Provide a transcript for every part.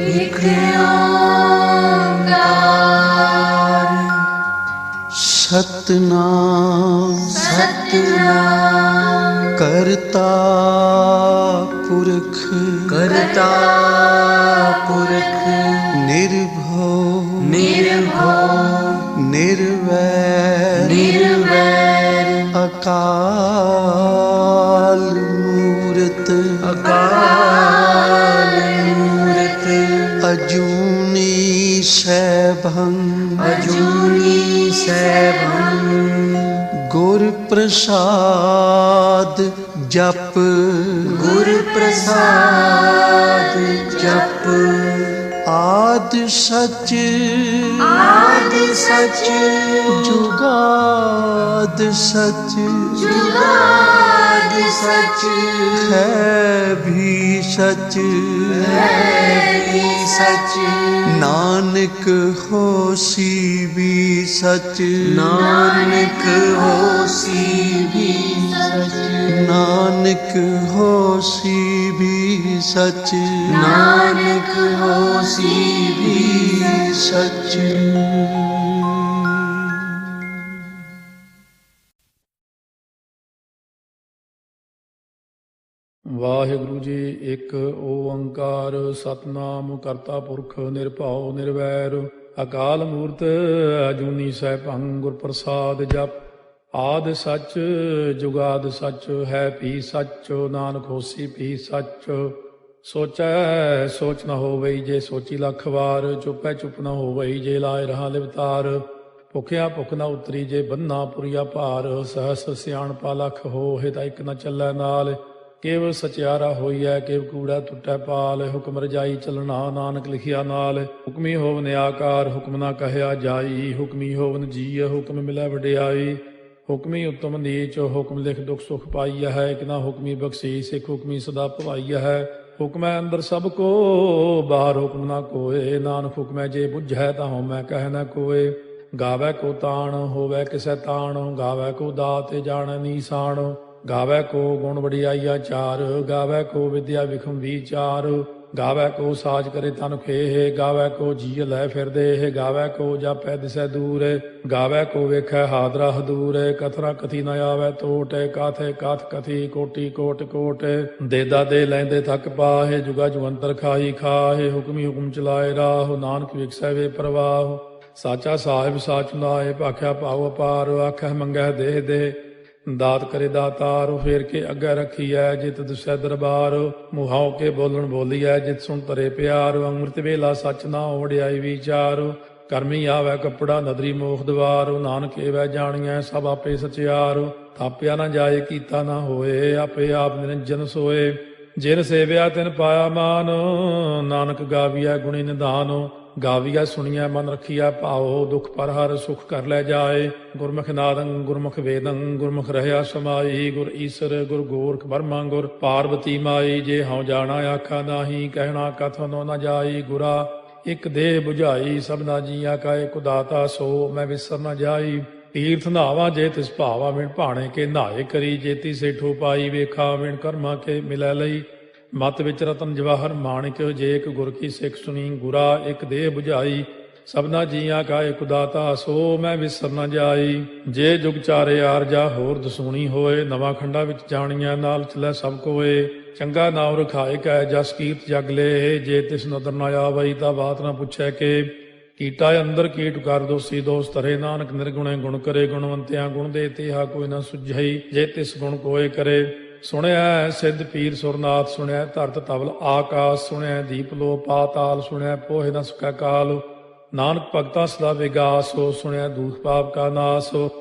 एक ओंकार सतनाम सतनाम करता पुरख करता पुरख निर्भव निर्भव निर्वैर निर्वैर अकाल मूरत अकाल मूरत अजूनी सैभं अजूनी सैभं गुर प्रसाद जप गुर प्रसाद जप आद सच आद सच जुगाद सच जुगाद सच है भी सच है भी सच नानक होसी भी सच नानक होसी भी सच नानक होसी भी सच नानक होसी भी सच। ਵਾਹਿਗੁਰੂ ਜੀ ਇੱਕ ਓੰਕਾਰ ਸਤਨਾਮ ਕਰਤਾ ਪੁਰਖ ਨਿਰਭਉ ਨਿਰਵੈਰ ਅਕਾਲ ਮੂਰਤ ਅਜੂਨੀ ਸੈਭੰ ਗੁਰ ਪ੍ਰਸਾਦ ਜਪ ਆਦ ਸੱਚ ਜੁਗਾਦ ਸੱਚ ਹੈ ਭੀ ਸੱਚ ਨਾਨਕ ਹੋਸੀ ਭੀ ਸੱਚ ਸੋਚੈ ਸੋਚ ਨ ਹੋਵਈ ਜੇ ਸੋਚੀ ਲੱਖ ਵਾਰ ਚੁੱਪੈ ਚੁੱਪ ਨ ਹੋਵਈ ਜੇ ਲਾਇ ਰਹਾ ਲਿਵਤਾਰ ਭੁਖਿਆ ਭੁਖ ਨ ਉਤਰੀ ਜੇ ਬੰਨਾ ਪੁਰੀਆ ਭਾਰ ਸਹਸ ਸਿਆਣਪਾ ਲਖ ਹੋਏ ਤਾਂ ਇੱਕ ਨ ਚੱਲੈ ਨਾਲ ਕੇਵ ਸਚਿਆਰਾ ਹੋਈਐ ਕੇਵ ਕੂੜਾ ਟੁੱਟੈ ਪਾਲ ਹੁਕਮ ਰਜਾਈ ਚੱਲਣਾ ਨਾਨਕ ਲਿਖਿਆ ਨਾਲ ਹੁਕਮੀ ਹੋਵਨ ਆਕਾਰ ਹੁਕਮ ਨਾ ਕਹਿਆ ਜਾਈ ਹੁਕਮੀ ਹੋਵਨ ਜੀਅ ਹੁਕਮ ਮਿਲੈ ਵਡਿਆਈ ਹੁਕਮੀ ਉਤਮ ਨੀਚ ਹੁਕਮ ਲਿਖ ਦੁਖ ਸੁਖ ਪਾਈਆ ਹੈ ਇੱਕ ਨਾ ਹੁਕਮੀ ਬਖਸ਼ੀ ਸਿੱਖ ਹੁਕਮੀ ਸਦਾ ਭਵਾਈਆ ਹੈ ਹੁਕਮੈ ਅੰਦਰ ਸਭ ਕੋ ਬਾਹਰ ਹੁਕਮ ਨਾ ਕੋਏ ਨਾਨਕ ਹੁਕਮੈ ਜੇ ਬੁੱਝੈ ਤਾਂ ਹਉਮੈ ਕਹਿ ਨਾ ਕੋਏ ਗਾਵੈ ਕੋ ਤਾਣ ਹੋਵੈ ਕਿਸੈ ਤਾਣ ਗਾਵੈ ਕੋ ਦਾਤ ਜਾਣੈ ਨੀਸਾਨ ਗਾਵੈ ਕੋ ਗੁਣ ਵਡਿਆਈਆ ਚਾਰ ਗਾਵੈ ਕੋ ਵਿਦਿਆ ਵਿਖਮ ਵਿਚਾਰ ਗਾਵੈ ਕੋ ਸਾਜ ਕਰੇ ਤਨ ਖੇਹ ਗਾਵੈ ਕੋ ਜੀਅ ਲੈ ਫਿਰਦੇ ਗਾਵੈ ਕੋ ਜਾਪੈ ਦਿਸੈ ਦੂਰ ਗਾਵੈ ਕੋ ਵੇਖੈ ਹਾਦਰਾ ਹਦੂਰ ਕਥਨਾ ਕਥੀ ਨ ਆਵੈ ਟੋਟ ਕਾਥੇ ਕਾਥ ਕਥੀ ਕੋਟੀ ਕੋਟ ਕੋਟ ਦੇਦਾ ਦੇ ਲੈਂਦੇ ਥੱਕ ਪਾਹੇ ਜੁਗਾ ਜੁਗੰਤਰ ਖਾਈ ਖਾਹੇ ਹੁਕਮੀ ਹੁਕਮ ਚਲਾਏ ਰਾਹ ਨਾਨਕ ਵਿਖਸੈ ਵੇ ਪ੍ਰਵਾਹ ਸਾਚਾ ਸਾਹਿਬ ਸਾਚ ਨਾਏ ਭਾਖਿਆ ਭਾਉ ਅਪਾਰ ਆਖੈ ਮੰਗੈ ਦੇਹ ਦੇ ਦਾਤ ਕਰੇ ਦਾਤਾਰ ਫੇਰ ਕੇ ਅੱਗੇ ਰੱਖੀਐ ਜਿਤ ਦੁਸੈ ਦਰਬਾਰ ਮੁਹਾਉ ਕੇ ਬੋਲਣ ਬੋਲੀਐ ਜਿਤ ਸੁਣ ਤਰੇ ਪਿਆਰ ਅੰਮ੍ਰਿਤ ਵੇਲਾ ਸੱਚ ਨਾ ਵਡਿਆਈ ਵਿਚਾਰ ਕਰਮੀ ਆਵੈ ਕੱਪੜਾ ਨਦਰੀ ਮੋਖ ਦਵਾਰ ਨਾਨਕ ਏਵੈ ਜਾਣੀਐ ਸਭ ਆਪੇ ਸਚਿਆਰ ਥਾਪਿਆ ਨਾ ਜਾਏ ਕੀਤਾ ਨਾ ਹੋਏ ਆਪੇ ਆਪ ਨਿਰੰਜਨ ਸੋਏ ਜਿਨ ਸੇਵਿਆ ਤਿਨ ਪਾਇਆ ਮਾਨ ਨਾਨਕ ਗਾਵੀਐ ਗੁਣੀ ਨਿਧਾਨ ਗਾਵੀਆ ਸੁਣੀਐ ਮਨ ਰੱਖੀਐ ਭਾਉ ਦੁਖ ਪਰ ਹਰ ਸੁਖ ਕਰ ਲੈ ਜਾਏ ਗੁਰਮੁਖ ਨਾਦੰ ਗੁਰਮੁਖ ਵੇਦੰ ਗੁਰਮੁਖ ਰਹਿਆ ਸਮਾਈ ਗੁਰ ਈਸਰ ਗੁਰ ਗੋਰਖ ਬਰਮਾ ਗੁਰ ਪਾਰਵਤੀ ਮਾਈ ਜੇ ਹਉ ਜਾਣਾ ਆਖਾ ਨਾਹੀ ਕਹਿਣਾ ਕਥਨੋ ਨ ਜਾਈ ਗੁਰਾ ਇਕ ਦੇਹ 부ਝਾਈ ਸਭਨਾ ਜੀਆ ਕਾ ਇਕ ਦਾਤਾ ਸੋ ਮੈਂ ਵਿਸਰ ਨ ਜਾਈ ਤੀਰਥ ਨਾਵਾ ਜੇ ਤਿਸ ਭਾਵਾ ਵਿਣ ਭਾਣੇ ਕੇ ਨਹਾਏ ਕਰੀ ਜੇਤੀ ਸੇਠੋ ਪਾਈ ਵੇਖਾ ਵਿਣ ਕਰਮਾ ਕੇ ਮਿਲੈ ਲਈ ਮਤ ਵਿੱਚ ਰਤਨ ਜਵਾਹਰ ਮਾਣਿਕ ਜੇ ਇੱਕ ਗੁਰ ਕੀ ਸਿੱਖ ਸੁਣੀ ਗੁਰਾ ਇੱਕ ਦੇਹ 부ਝਾਈ ਸਭਨਾ ਜੀਆਂ ਕਾ ਇਕ ਦਾਤਾ ਸੋ ਮੈਂ ਵਿਸਰ ਨ ਜਾਈ ਜੇ ਜੁਗ ਚਾਰੇ ਆਰਜਾ ਹੋਰ ਦਸੂਣੀ ਹੋਏ ਨਵਾਂ ਖੰਡਾ ਵਿੱਚ ਜਾਣੀਆਂ ਨਾਲ ਚਲੈ ਸਭ ਕੋਏ ਚੰਗਾ ਨਾਮ ਰਖਾਏ ਕੈ ਜਸ ਕੀਰਤ ਜਗ ਲੈ ਜੇ ਤਿਸ ਨਦਰ ਨ ਆਵਈ ਤਾਂ ਬਾਤ ਨ ਪੁੱਛੈ ਕੇ ਕੀਟਾ ਅੰਦਰ ਕੀਟ ਕਰ ਦੋਸੀ ਦੋਸ ਧਰੇ ਨਾਨਕ ਨਿਰਗੁਣੇ ਗੁਣ ਕਰੇ ਗੁਣਵੰਤਿਆਂ ਗੁਣ ਦੇ ਤੇਹਾ ਕੋਈ ਨ ਸੁਝਈ ਜੇ ਤਿਸ ਗੁਣ ਕੋਏ ਕਰੇ ਸੁਣਿਆ ਸਿੱਧ ਪੀਰ ਸੁਰਨਾਥ ਸੁਣਿਆ ਧਰਤ ਤਵਲ ਆਕਾਸ਼ ਸੁਣਿਆ ਦੀਪ ਲੋ ਪਾਤਾਲ ਸੁਣਿਆ ਪੋਹਿ ਨ ਸਕੈ ਕਾਲ ਨਾਨਕ ਭਗਤਾਂ ਸਦਾ ਵਿਗਾਸ ਹੋ ਸੁਣਿਆ ਦੂਖ ਪਾਪ ਕਾ ਨਾਸ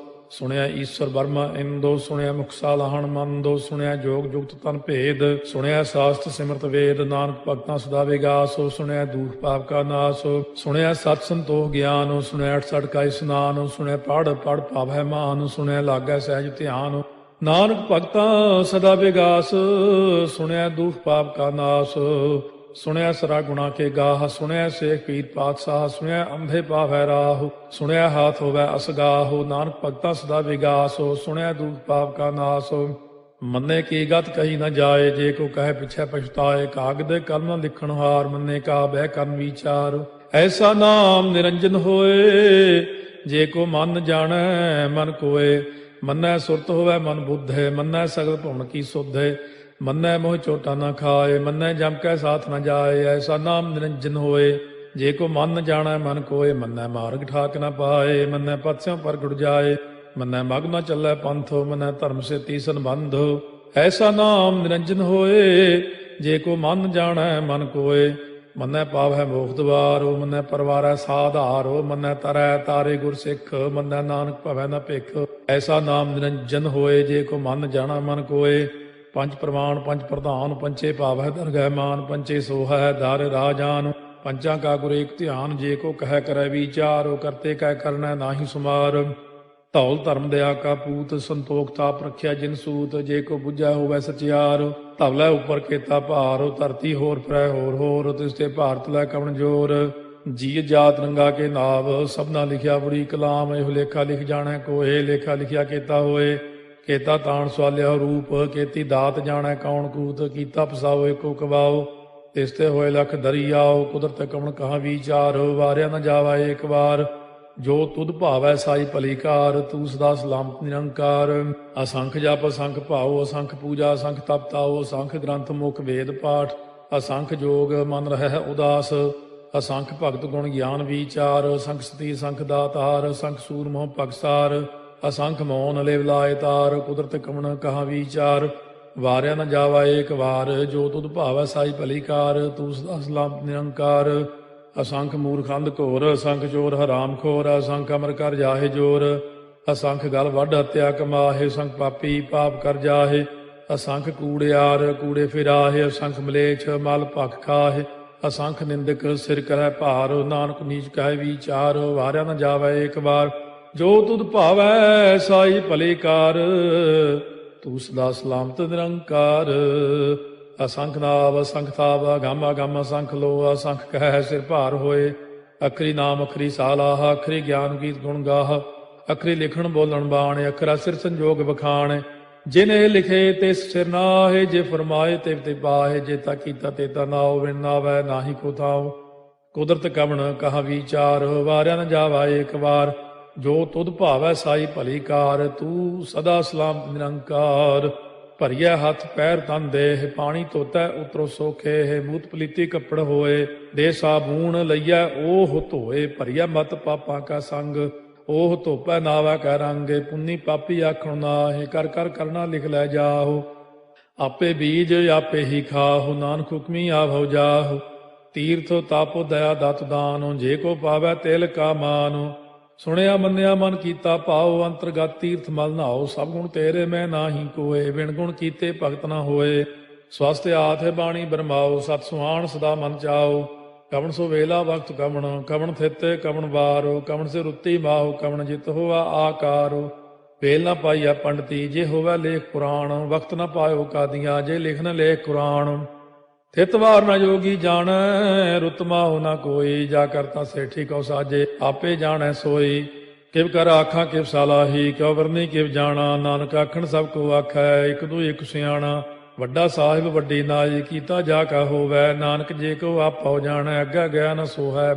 ਸੁਣਿਆ ਈਸ਼ਵਰ ਬਰਮਾ ਇੰਦੋ ਸੁਣਿਆ ਮੁਖ ਸਾਲਾਹਣ ਮੰਦੋ ਸੁਣਿਆ ਜੋਗ ਜੁਗਤ ਤਨ ਭੇਦ ਸੁਣਿਆ ਸਾਸਤ ਸਿਮਰਤ ਵੇਦ ਨਾਨਕ ਭਗਤਾਂ ਸਦਾ ਵਿਗਾਸ ਹੋ ਸੁਣਿਆ ਦੂਖ ਪਾਪ ਕਾ ਨਾਸ ਸੁਣਿਆ ਸਤ ਸੰਤੋਖ ਗਿਆਨ ਸੁਣਿਆ 68 ਕਾ ਇਸਨਾਨ ਸੁਣਿਆ ਪੜ ਪੜ ਭਾਵੈ ਮਾਨ ਸੁਣਿਆ ਲਾਗੈ ਸਹਿਜ ਧਿਆਨ ਨਾਨਕ ਭਗਤਾਂ ਸਦਾ ਵਿਗਾਸ ਸੁਣਿਆ ਦੁਖ ਪਾਪ ਕਾ ਨਾਸ ਸੁਣਿਆ ਸਰਾ ਗੁਣਾ ਕੇ ਗਾਹ ਸੁਣਿਆ ਸੇਖ ਪੀਰ ਪਾਤਸ਼ਾਹ ਸੁਣਿਆ ਅੰਧੇ ਪਾਵੈ ਰਾਹ ਸੁਣਿਆ ਹਾਥ ਹੋਵੈ ਅਸਗਾਹ ਨਾਨਕ ਭਗਤਾਂ ਸਦਾ ਵਿਗਾਸ ਸੁਣਿਆ ਦੁਖ ਪਾਪ ਕਾ ਨਾਸ ਮੰਨੇ ਕੀ ਗਤ ਕਹੀ ਨਾ ਜਾਏ, ਜੇ ਕੋ ਕਹੇ ਪਿਛੈ ਪਛਤਾਏ। ਕਾਗਦ ਕਲਮ ਨ ਲਿਖਣ ਹਾਰ, ਮੰਨੇ ਕਾ ਬਹਿ ਕਰਨ ਵਿਚਾਰ। ਐਸਾ ਨਾਮ ਨਿਰੰਜਨ ਹੋਏ, ਜੇ ਕੋ ਮਨ ਜਾਣੈ ਮਨ ਕੋਏ। ਮੰਨੈ ਸੁਰਤ ਹੋਵੈ ਮਨ ਬੁੱਧੇ, ਮੰਨੈ ਸਗਲ ਭਵਨ ਕੀ ਸੁਧੇ। ਮੰਨੈ ਮੋਹ ਚੋਟਾ ਨਾ ਖਾਏ, ਮੰਨੈ ਜਮ ਕੈ ਸਾਥ ਨ ਜਾਏ। ਐਸਾ ਨਾਮ ਨਿਰੰਜਨ ਹੋਏ, ਜੇ ਕੋ ਮਨ ਜਾਣੈ ਮਨ ਕੋਏ। ਮੰਨੈ ਮਾਰਗ ਠਾਕ ਨ ਪਾਏ, ਮੰਨੈ ਪਥ ਸਿਉ ਪ੍ਰਗਟ ਜਾਏ। ਮੰਨੈ ਮਗ ਨ ਚੱਲੈ ਪੰਥ, ਮੰਨੈ ਧਰਮ ਸੇ ਤੀਸਨ ਬੰਧ। ਐਸਾ ਨਾਮ ਨਿਰੰਜਨ ਹੋਏ, ਜੇ ਕੋ ਮਨ ਜਾਣੈ ਮਨ ਕੋਏ। ਮੰਨੈ ਪਾਵੈ ਮੋਖ ਦੁਆਰੋ, ਮੰਨੈ ਪਰਵਾਰੈ ਸਾਧਾਰੋ। ਮੰਨੈ ਤਰੈ ਤਾਰੇ ਗੁਰ ਸਿੱਖ, ਮੰਨੈ ਨਾਨਕ ਭਵੈ ਨ ਭਿਖ। ਐਸਾ ਨਾਮ ਨਿਰੰਜਨ ਹੋਏ, ਜੇ ਕੋ ਮਨ ਜਾਣੈ ਮਨ ਕੋਏ। ਪੰਜ ਪ੍ਰਮਾਣ ਪੰਜ ਪ੍ਰਧਾਨ, ਪੰਚੇ ਭਾਵੈ ਦਰਗਹਿ ਮਾਨ। ਪੰਚੇ ਸੋਹੈ ਦਰ ਰਾਜਾਨ, ਪੰਚਾਂ ਕਾ ਗੁਰ ਏਕ ਧਿਆਨ। ਜੇ ਕੋ ਕਹਿ ਕਰੈ ਵਿਚਾਰ, ਕਰਤੇ ਕਹਿ ਕਰਨੈ ਨਾਹੀ ਸੁਮਾਰ। ਧੌਲ ਧਰਮ ਦਇਆ ਕਾ ਪੂਤ, ਸੰਤੋਖ ਤਾਪ ਰੱਖਿਆ ਜਿਨ ਸੂਤ। ਜੇ ਕੋ ਬੁੱਝੈ ਹੋਵੈ ਸਚਿਆਰ, ਧਵਲੇ ਉੱਪਰ ਕੇਤਾ ਭਾਰ। ਧਰਤੀ ਹੋਰ ਫਿਰੈ ਹੋਰ ਹੋਰ, ਤਿਸ ਤੇ ਭਾਰਤ ਲੈ ਕਵਣ ਜੋਰ। ਜੀ ਜਾਤ ਰੰਗਾ ਕੇ ਨਾਵ, ਸਭਨਾ ਲਿਖਿਆ ਬੁਰੀ ਕਲਾਮ। ਇਹੋ ਲੇਖਾ ਲਿਖ ਜਾਣੈ ਕੋਏ, ਲੇਖਾ ਲਿਖਿਆ ਕੇਤਾ ਹੋਏ। ਕੇਤਾ ਤਾਣ ਸਵਾਲਿਆ ਰੂਪ, ਕੀਤੀ ਦਾਤ ਜਾਣੈ ਕੌਣ ਕੂਤ। ਕੀਤਾ ਪਸਾਓ ਏਕੋ ਕਵਾਓ, ਤਿਸ ਤੇ ਹੋਏ ਲਖ ਦਰਿਆਓ। ਕੁਦਰਤ ਕਵਣ ਕਹਾ ਵਿਚਾਰ, ਵਾਰਿਆ ਨ ਜਾਵਾ ਏਕ ਵਾਰ। ਜੋ ਤੁਧ ਭਾਵੈ ਸਾਈ ਭਲੀ ਕਾਰ, ਤੂੰ ਸਦਾ ਸਲਾਮਤ ਨਿਰੰਕਾਰ। ਅਸੰਖ ਜਪ ਅਸੰਖ ਭਾਉ, ਅਸੰਖ ਪੂਜਾ ਅਸੰਖ ਤਪ ਤਾਉ। ਅਸੰਖ ਗ੍ਰੰਥ ਮੁਖ ਵੇਦ ਪਾਠ, ਅਸੰਖ ਜੋਗ ਮਨ ਰਹਿ ਉਦਾਸ। ਅਸੰਖ ਭਗਤ ਗੁਣ ਗਿਆਨ ਵਿਚਾਰ, ਅਸੰਖ ਸਤੀ ਅਸੰਖ ਦਾਤਾਰ। ਅਸੰਖ ਸੂਰ ਮੋਹ ਪਗਸਾਰ, ਅਸੰਖ ਮੌਨ ਲਿਵ ਲਾਇ ਤਾਰ। ਕੁਦਰਤ ਕਵਣ ਕਹਾ ਵਿਚਾਰ, ਵਾਰਿਆ ਨ ਜਾਵਾ ਏਕ ਵਾਰ। ਜੋ ਤੁਧ ਭਾਵੈ ਸਾਈ ਭਲੀ ਕਾਰ, ਤੂੰ ਸਦਾ ਸਲਾਮਤ ਨਿਰੰਕਾਰ। ਅਸੰਖ ਮੂਰਖ ਅੰਧ ਘੋਰ, ਅਸੰਖ ਚੋਰ ਹਰਾਮ ਖੋਰ। ਅਸੰਖ ਅਮਰ ਕਰ ਜਾਹੇ ਜੋਰ, ਅਸੰਖ ਗਲ ਵੱਢ ਹੱਤਿਆ ਕਮਾਹੇ। ਅਸੰਖ ਪਾਪੀ ਪਾਪ ਕਰ ਜਾਹੇ, ਅਸੰਖ ਕੂੜਿਆਰ ਕੂੜੇ ਫਿਰਾਹੇ। ਅਸੰਖ ਮਲੇਛ ਮਲ ਭਖ ਖਾਹੇ, ਅਸੰਖ ਨਿੰਦਕ ਸਿਰ ਕਰੈ ਭਾਰ। ਨਾਨਕ ਨੀਚ ਕਹਿ ਵਿਚਾਰ, ਵਾਰਿਆ ਨ ਜਾਵੈ ਏਕ ਵਾਰ। ਜੋ ਤੁਧ ਭਾਵੈ ਸਾਈ ਭਲੀ ਕਾਰ, ਤੂੰ ਸਦਾ ਸਲਾਮਤ ਨਿਰੰਕਾਰ। ਅਸੰਖ ਨਾਵ ਅਸੰਖ ਤਾਵ, ਅਗੰਮ ਅਗੰਮ ਅਸੰਖ ਲੋ। ਅਸੰਖ ਕਹਿ ਸਿਰ ਭਾਰ ਹੋਏ, ਅਖਰੀ ਨਾਮ ਅਖਰੀ ਸਾਲਾਹ। ਅਖਰੀ ਗਿਆਨ ਗੀਤ ਗੁਣ ਗਾਹ, ਅਖਰੀ ਲਿਖਣ ਬੋਲਣ ਬਾਣ। ਅਖਰਾ ਸਿਰ ਸੰਜੋਗ ਬਖਾਣ, ਜਿਨੇ ਲਿਖੇ ਤਿਸ ਸਿਰ ਨਾਹੇ। ਜੇ ਫਰਮਾਏ ਤਿਵ ਤੇ ਪਾਹੇ, ਜੇ ਤਾ ਕੀਤਾ ਤੇ ਤਾ ਨਾਉ। ਵਿਣ ਨਾਵੈ ਨਾਹੀ ਕੋ ਥਾਉ, ਕੁਦਰਤ ਕਵਣ ਕਹਾ ਵਿਚਾਰ। ਵਾਰਿਆ ਨ ਜਾਵਾ ਏਕ ਵਾਰ, ਜੋ ਤੁਧ ਭਾਵੈ ਸਾਈ ਭਲੀ ਕਾਰ। ਤੂੰ ਸਦਾ ਸਲਾਮਤ ਨਿਰੰਕਾਰ। ਭਰੀਐ ਹੱਥ ਪੈਰ ਤਨ ਦੇਹ, ਪਾਣੀ ਧੋਤੈ ਉਤਰੋ ਸੋਖੇ। ਮੂਤ ਪਲੀਤੀ ਕੱਪੜ ਹੋਏ, ਦੇ ਸਾਬੂਣ ਲਈਐ ਓਹ ਧੋਏ। ਭਰੀਐ ਮਤ ਪਾਪਾਂ ਕਾ ਸੰਗ, ਓਹ ਧੋਪੈ ਨਾਵੈ ਕੈ ਰੰਗ। ਪੁੰਨੀ ਪਾਪੀ ਆਖਣ ਨਾਹਿ, ਕਰ ਕਰ ਕਰਨਾ ਲਿਖ ਲੈ ਜਾਹੋ। ਆਪੇ ਬੀਜ ਆਪੇ ਹੀ ਖਾਹੋ, ਨਾਨਕ ਹੁਕਮੀ ਆਭਉ ਜਾਹੋ। ਤੀਰਥ ਤਾਪੋ ਦਇਆ ਦਤ ਦਾਨੋ, ਜੇ ਕੋ ਪਾਵੈ ਤਿਲ ਕਾ ਮਾਨੋ। ਸੁਣਿਆ ਮੰਨਿਆ ਮਨ ਕੀਤਾ ਭਾਉ, ਅੰਤਰਗਤ ਤੀਰਥ ਮਲ ਨਹਾਉ। ਸਭ ਗੁਣ ਤੇਰੇ ਮੈਂ ਨਾਹੀ ਕੋਏ, ਬਿਨ ਗੁਣ ਕੀਤੇ ਭਗਤ ਨਾ ਹੋਏ। ਸਵਸਤ ਆਥ ਬਾਣੀ ਬਰਮਾਓ, ਸਤ ਸੁਹਾਣ ਸਦਾ ਮਨ ਚਾਓ। ਕਵਣ ਸੋ ਵੇਲਾ ਵਕਤ ਕਵਣ, ਕਵਣ ਥਿਤੇ ਕਵਣ ਵਾਰੋ। ਕਵਣ ਸੇ ਰੁੱਤੀ ਮਾਹੋ, ਕਵਣ ਜਿਤ ਹੋਆ ਆਕਾਰੋ। ਵੇਲ ਨਾ ਪਾਈਆ ਪੰਡਤੀ, ਜੇ ਹੋਵੈ ਲੇਖ ਪੁਰਾਣ। ਵਕਤ ਨਾ ਪਾਇਓ ਕਾਦੀਆਂ, ਜੇ ਲਿਖਨ ਲੇਖ ਕੁਰਾਨ। ਥਿਤ ਵਾਰ ਨਾ ਜੋਗੀ ਜਾਣੈ, ਰੁੱਤ ਮਾਹੁ ਨਾ ਕੋਈ। ਜਾ ਕਰਤਾ ਸੇਠੀ ਕਉ ਸਾਜੇ, ਆਪੇ ਜਾਣੈ ਸੋਈ। ਕਿਵ ਕਰ ਆਖਾਂ ਕਿਵ ਸਾਲਾਹੀ, ਕਿਉ ਵਰਨੀ ਕਿਵ ਜਾਣਾ। ਨਾਨਕ ਆਖਣ ਸਭ ਕੋ ਆਖੈ, ਇਕ ਦੂ ਇਕ ਸਿਆਣਾ। ਵੱਡਾ ਸਾਹਿਬ ਵੱਡੀ ਨਾਈ, ਕੀਤਾ ਜਾ ਕਾ ਹੋਵੈ। ਨਾਨਕ ਜੇ ਕੋ ਆਪਉ ਜਾਣੈ, ਅੱਗਾ ਗਿਆ ਨ ਸੋਹੈ।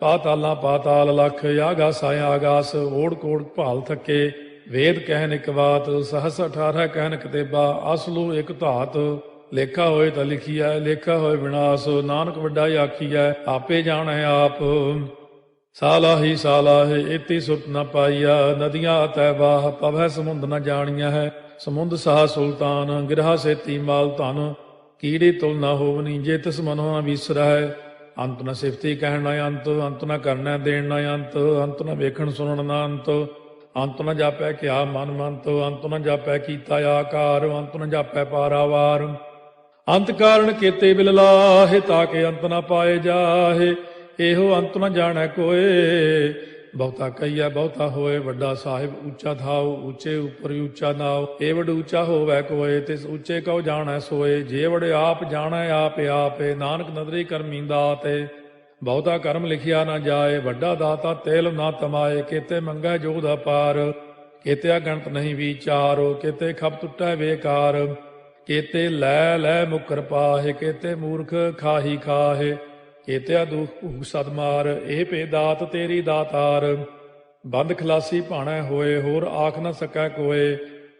ਪਾਤਾਲਾਂ ਪਾਤਾਲ ਲਖ, ਆਗਾਸ ਆਗਾਸ। ਓੜ ਕੋੜ ਭਾਲ ਥੱਕੇ, ਵੇਦ ਕਹਿਨ ਇਕ ਬਾਤ। ਸਹਸ 18 ਕਹਿਨ ਕਤੇਬਾ, ਅਸਲੂ ਇਕ ਧਾਤ। ਲੇਖਾ ਹੋਏ ਤਾਂ ਲਿਖੀਐ, ਲੇਖਾ ਹੋਏ ਵਿਨਾਸ਼। ਨਾਨਕ ਵੱਡਾ ਆਖੀਐ, ਆਪੇ ਜਾਣੈ ਆਪ। ਸਾਲਾਹੀ ਸਾਲਾਹੇ, ਇਤੀ ਸੁਰਤ ਨ ਪਾਈਆ। ਨਦੀਆਂ ਅਤੈ ਬਾਹ, ਪਵੈ ਸਮੁੰਦ ਨ ਜਾਣੀਆ ਹੈ। ਸਮੁੰਦ ਸਾਹ ਸੁਲਤਾਨ, ਗਿਰਹਾ ਸੇਤੀ ਮਾਲ ਧਨ। ਕੀੜੀ ਤੁਲ ਨ ਹੋਵਨੀ, ਜੇ ਤਿਸ ਮਨੋ ਨ ਵਿਸਰੈ। ਅੰਤ ਨ ਸਿਫਤੀ ਕਹਿਣ ਨ ਅੰਤ, ਅੰਤ ਨ ਕਰਨੈ ਦੇਣ ਨ ਅੰਤ। ਅੰਤ ਨ ਵੇਖਣ ਸੁਣਨ ਨ ਅੰਤ, ਅੰਤ ਨ ਜਾਪੈ ਕਿਆ ਮਨ ਮੰਤ। ਅੰਤ ਨ ਜਾਪੈ ਕੀਤਾ ਆਕਾਰ, ਅੰਤ ਨ ਜਾਪੈ ਪਾਰਾਵਾਰ। ਅੰਤ ਕਾਰਨ ਕੀਤੇ ਬਿਲ ਲਾਹੇ, ਤਾਕੇ ਅੰਤ ਨ ਪਾਏ ਜਾਹੇ। ਇਹੋ ਅੰਤ ਨ ਜਾਣੈ ਕੋਏ, ਬਹੁਤਾ ਕਹੀਐ ਬਹੁਤਾ ਹੋਏ। ਵੱਡਾ ਸਾਹਿਬ ਉੱਚਾ ਥਾਉ, ਉੱਚੇ ਉੱਪਰ ਉੱਚਾ ਨਾਉ। ਏ ਵਡ ਉੱਚਾ ਹੋਵੈ ਕੋਏ, ਤਿਸ ਉੱਚੇ ਕਉ ਜਾਣੈ ਸੋਏ। ਜੇ ਵਡ ਆਪ ਜਾਣੈ ਆਪੇ ਆਪੇ, ਨਾਨਕ ਨਦਰੀ ਕਰਮੀ ਦਾਤੇ। ਬਹੁਤਾ ਕਰਮ ਲਿਖਿਆ ਨਾ ਜਾਏ, ਵੱਡਾ ਦਾਤਾ ਤੇਲ ਨਾ ਤਮਾਏ। ਕੀਤੇ ਮੰਗੈ ਜੋਧ ਅਪਾਰ, ਕੇਤੇ ਅਗਣਤ ਨਹੀਂ ਵਿਚਾਰੋ, ਕੇਤੇ ਖਪ ਟੁੱਟੈ ਬੇਕਾਰ, ਕੇਤੇ ਲੈ ਲੈ ਮੁਕਰ ਪਾਹੇ, ਕੇਤੇ ਮੂਰਖ ਖਾਹੀ ਖਾਹੇ, ਕੇਤੇ ਦੁਖ ਭੂਖ ਸਦ ਮਾਰ, ਇਹ ਭੇ ਦਾਤ ਤੇਰੀ ਦਾਤਾਰ। ਬੰਦ ਖਲਾਸੀ ਭਾਣੈ ਹੋਏ, ਹੋਰ ਆਖ ਨ ਸਕੈ ਕੋਏ,